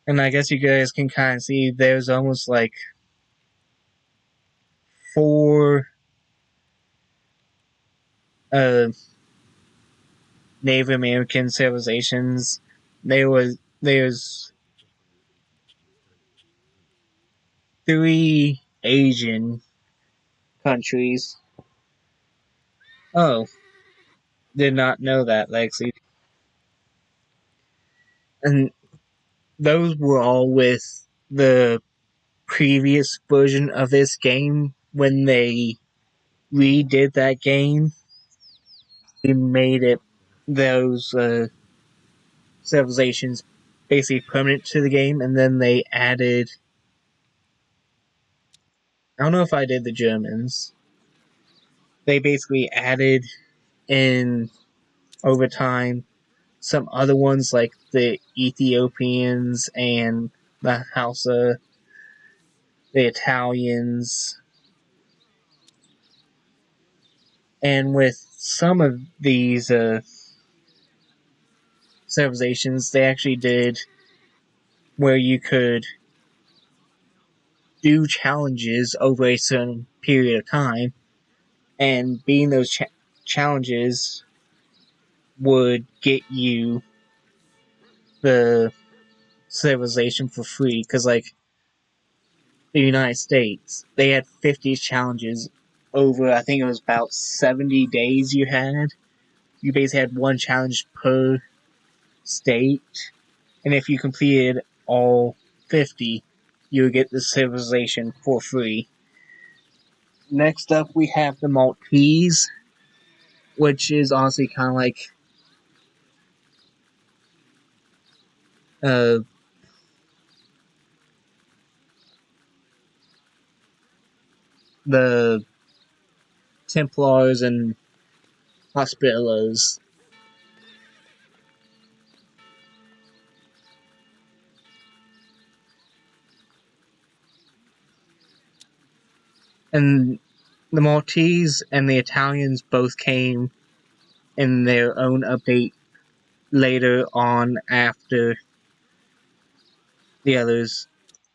And I guess you guys can kind of see there's almost like 4 Native American civilizations. There's 3 Asian countries. Oh, did not know that, Lexi. And those were all with the previous version of this game. When they redid that game, they made it those civilizations basically permanent to the game, and then they added. I don't know if I did the Germans. They basically added in over time some other ones like the Ethiopians and the Hausa, the Italians, and with some of these civilizations, they actually did where you could do challenges over a certain period of time, and being those challenges would get you the civilization for free. Because, like, the United States, they had 50 challenges over, I think it was about 70 days you had. You basically had one challenge per state, and if you completed all 50, you would get the civilization for free. Next up, we have the Maltese, which is honestly kind of like the Templars and Hospitalos. And the Maltese and the Italians both came in their own update later on after the others.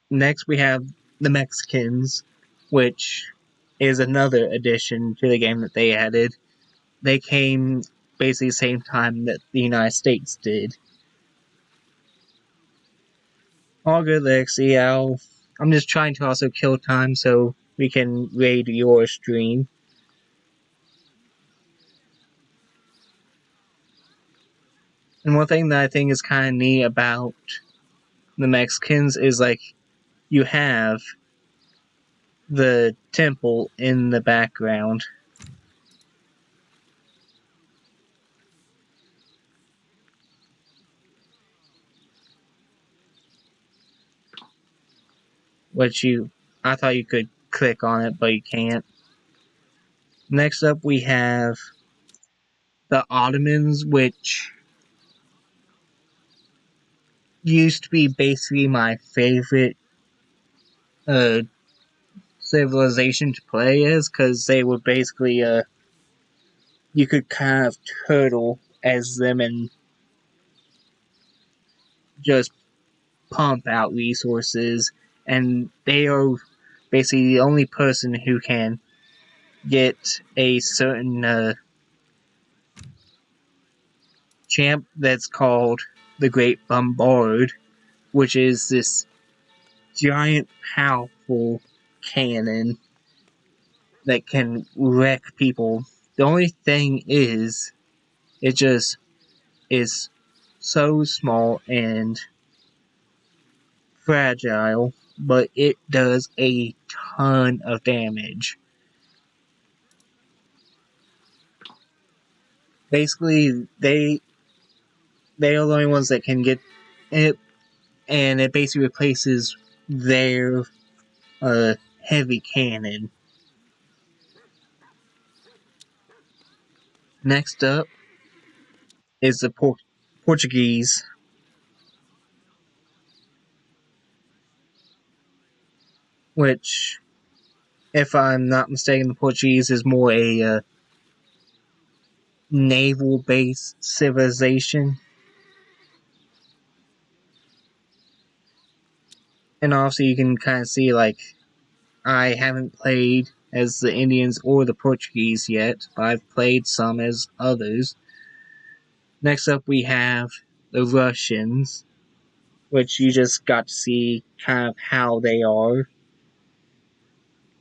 Next, we have the Mexicans, which is another addition to the game that they added. They came basically the same time that the United States did. All good, Lexi. I'm just trying to also kill time so we can raid your stream. And one thing that I think is kind of neat about the Mexicans is like you have the temple in the background. Which I thought you could click on it, but you can't. Next up, we have the Ottomans, which used to be basically my favorite civilization to play as, because they were basically you could kind of turtle as them and just pump out resources, and they are basically the only person who can get a certain champ that's called the Great Bombard, which is this giant, powerful cannon that can wreck people. The only thing is, it just is so small and fragile, but it does a ton of damage. Basically, they are the only ones that can get it, and it basically replaces their heavy cannon. Next up is the Portuguese, which, if I'm not mistaken, the Portuguese is more a naval-based civilization. And obviously you can kind of see, like, I haven't played as the Indians or the Portuguese yet, but I've played some as others. Next up we have the Russians, which you just got to see kind of how they are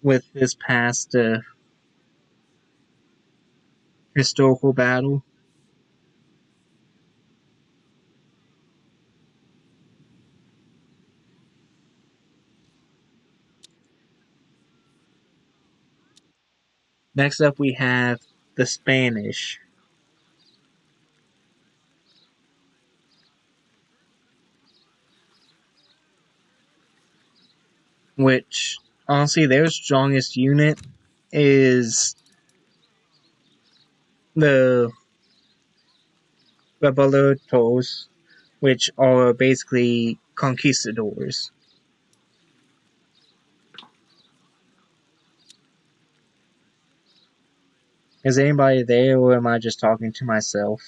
with this past historical battle. Next up we have the Spanish, which honestly their strongest unit is the Reboleros, which are basically conquistadors. Is anybody there, or am I just talking to myself?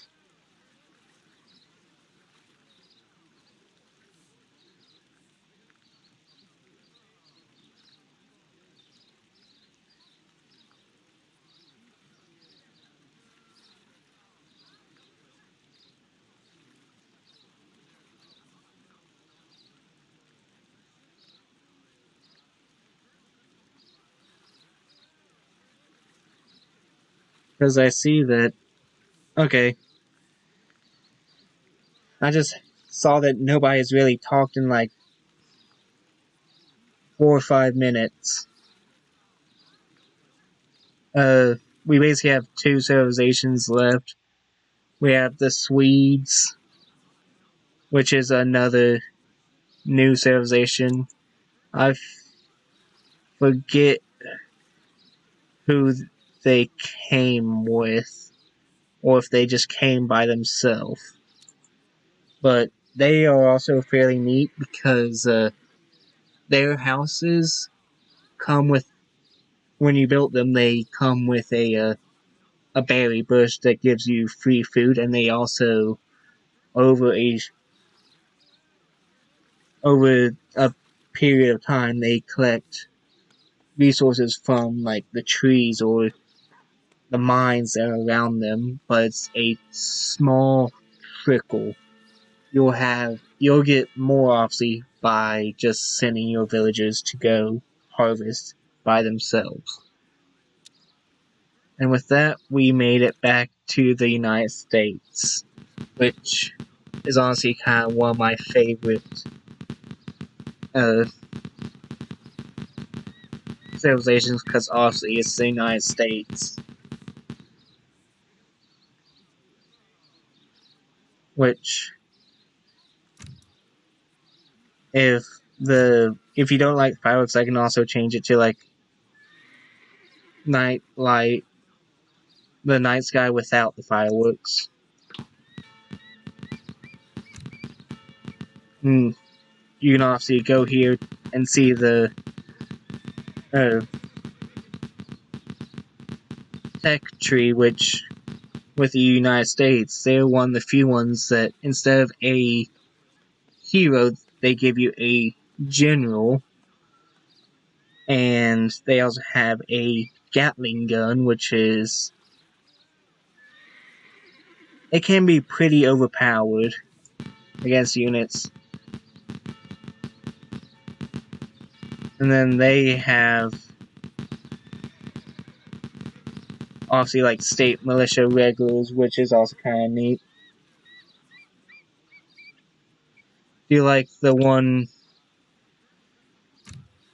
Because I see that... Okay. I just saw that nobody's really talked in like 4 or 5 minutes. We basically have 2 civilizations left. We have the Swedes, which is another new civilization. I forget who they came with, or if they just came by themselves. But they are also fairly neat because their houses come with, when you build them, they come with a berry bush that gives you free food, and they also over a period of time they collect resources from like the trees or the mines that are around them, but it's a small trickle. You'll get more obviously by just sending your villagers to go harvest by themselves. And with that, we made it back to the United States, which is honestly kind of one of my favorite uh, civilizations because obviously it's the United States. Which, if you don't like fireworks, I can also change it to like night light, the night sky without the fireworks. And you can obviously go here and see the uh, tech tree, which with the United States, they're one of the few ones that instead of a hero, they give you a general, and they also have a Gatling gun, which is, it can be pretty overpowered against units. And then they have obviously like state militia regulars, which is also kind of neat. Do you like the one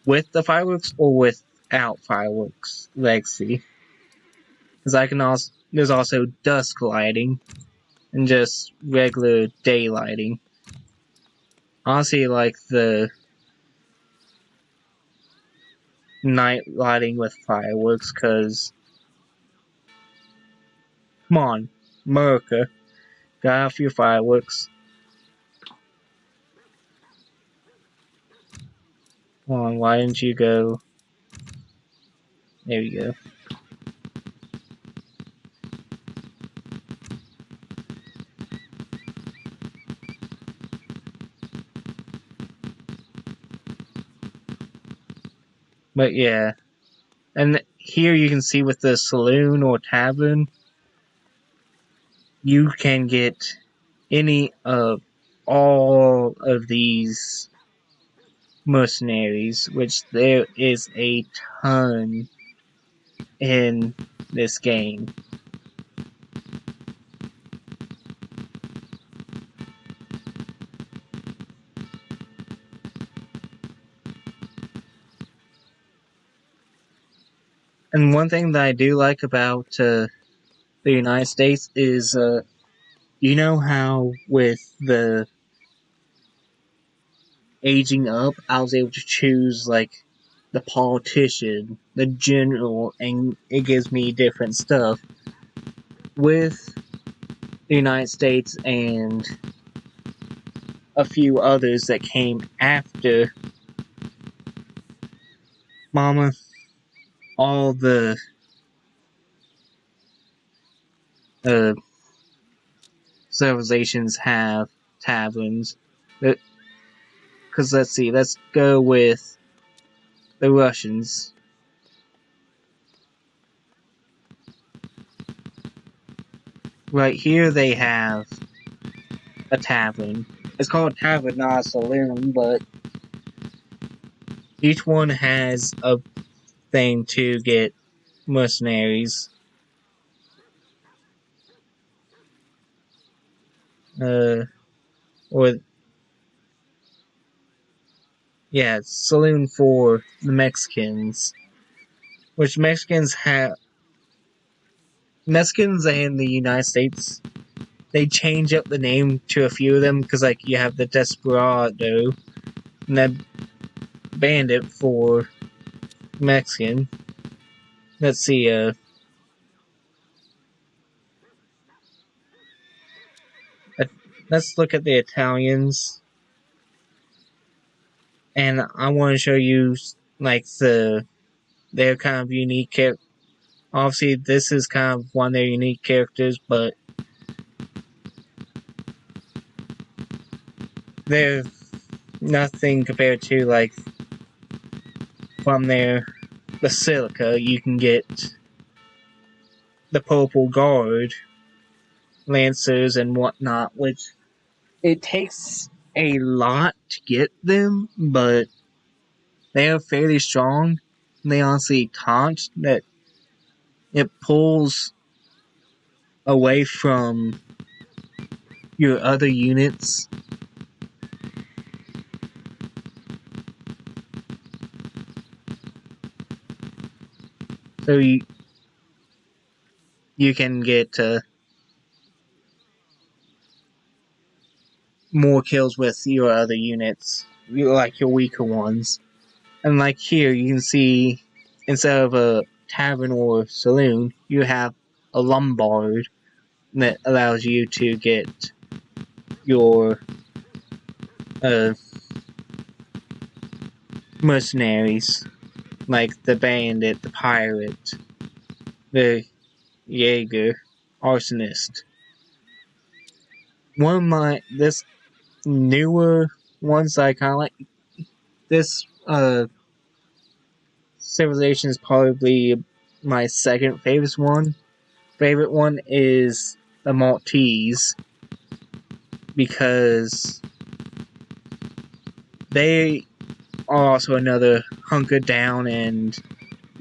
with the fireworks or without fireworks, Legacy? Because there's also dusk lighting and just regular daylighting. Honestly, like the night lighting with fireworks, because come on, America, got off your fireworks. Come on, why didn't you go? There we go. But yeah, and here you can see with the saloon or tavern, you can get any of all of these mercenaries, which there is a ton in this game. And one thing that I do like about the United States is, you know how with the aging up, I was able to choose like the politician, the general, and it gives me different stuff. With the United States and a few others that came after Mama, all the civilizations have taverns. Because let's see, let's go with the Russians. Right here they have a tavern. It's called a tavern, not a saloon, but each one has a thing to get mercenaries. Or yeah, saloon for the Mexicans. Which Mexicans in the United States, they change up the name to a few of them, because like you have the Desperado, and then Bandit for Mexican. let's see, let's look at the Italians. And I want to show you, like, their kind of unique character. Obviously, this is kind of one of their unique characters, but they're nothing compared to, like, from their Basilica, you can get the Purple Guard, Lancers, and whatnot, which it takes a lot to get them, but they are fairly strong. They honestly taunt that it pulls away from your other units. So you can get more kills with your other units, like your weaker ones. And like here, you can see instead of a tavern or saloon, you have a lombard that allows you to get your mercenaries, like the bandit, the pirate, the Jaeger, arsonist. One of this newer ones I kind of like, this civilization is probably my second favorite one. Favorite one is the Maltese, because they are also another hunker down and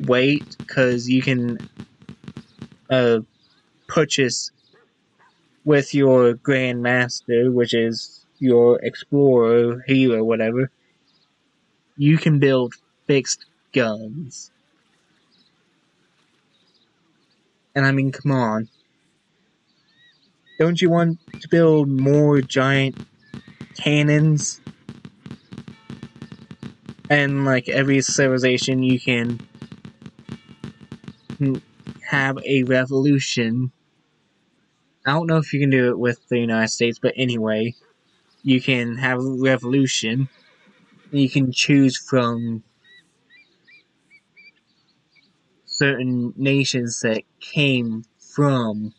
wait, because you can purchase with your Grand Master, which is your explorer, healer, whatever. You can build fixed guns. And I mean, come on. Don't you want to build more giant cannons? And like every civilization, you can have a revolution. I don't know if you can do it with the United States, but anyway, you can have a revolution. You can choose from certain nations that came from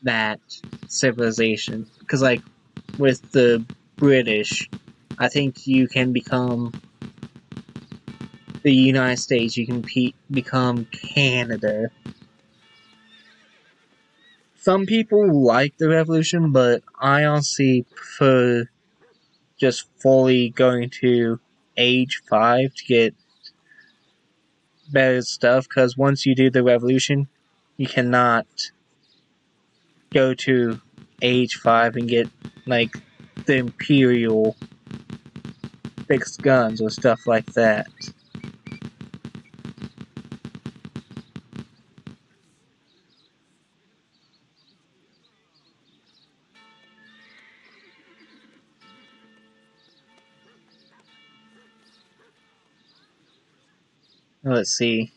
that civilization. Because, like, with the British, I think you can become the United States, you can become Canada. Some people like the revolution, but I honestly prefer just fully going to age 5 to get better stuff, because once you do the revolution, you cannot go to age 5 and get, like, the Imperial fixed guns or stuff like that. Let's see.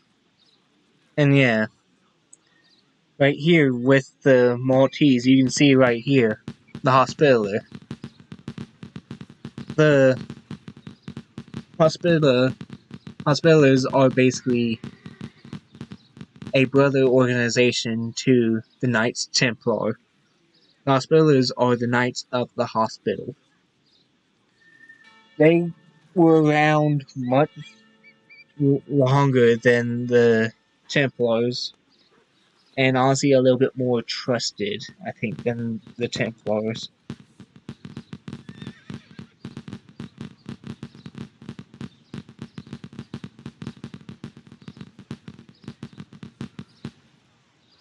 And yeah, right here with the Maltese, you can see right here, the Hospitaller. The Hospitallers are basically a brother organization to the Knights Templar. The Hospitallers are the Knights of the Hospital. They were around much longer than the Templars, and honestly a little bit more trusted, I think, than the Templars.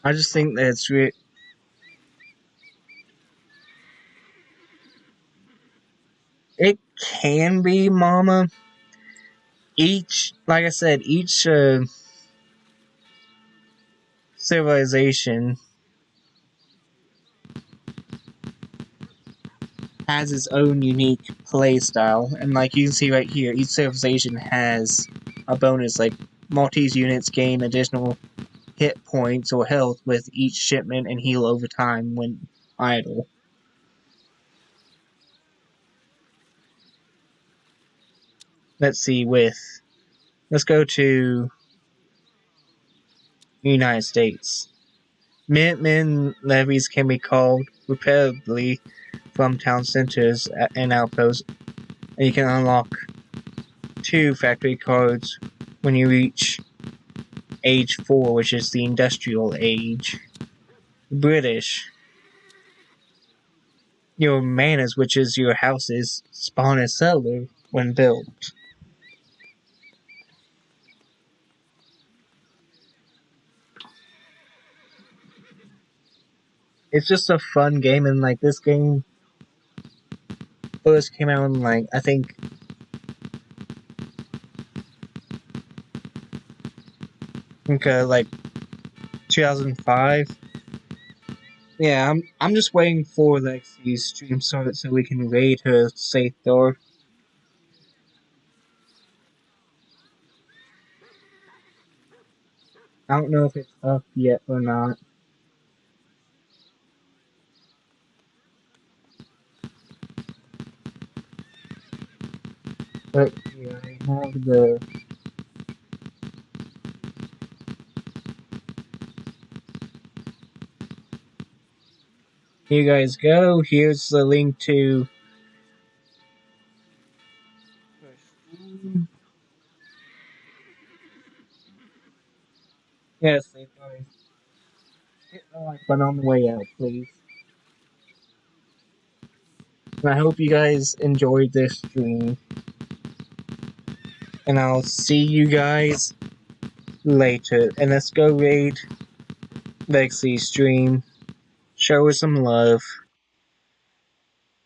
I just think that it's it can be Mama. Like I said, each civilization has its own unique play style, and like you can see right here, each civilization has a bonus. Like Maltese units gain additional hit points or health with each shipment and heal over time when idle. Let's see, let's go to the United States. Minutemen levies can be called repeatedly from town centers and outposts, and you can unlock 2 factory cards when you reach age 4, which is the industrial age. British. Your manors, which is your houses, spawn a settler when built. It's just a fun game, and like this game first came out in like I think like 2005. Yeah, I'm just waiting for Lexi's stream start so we can raid her safe door. I don't know if it's up yet or not. But yeah, I have the here you guys go. Here's the link to yes, safe guys. Hit the like button on the way out, please. And I hope you guys enjoyed this stream. And I'll see you guys later. And let's go raid Lexi's stream. Show her some love.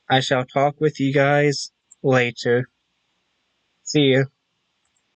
I shall talk with you guys later. See you.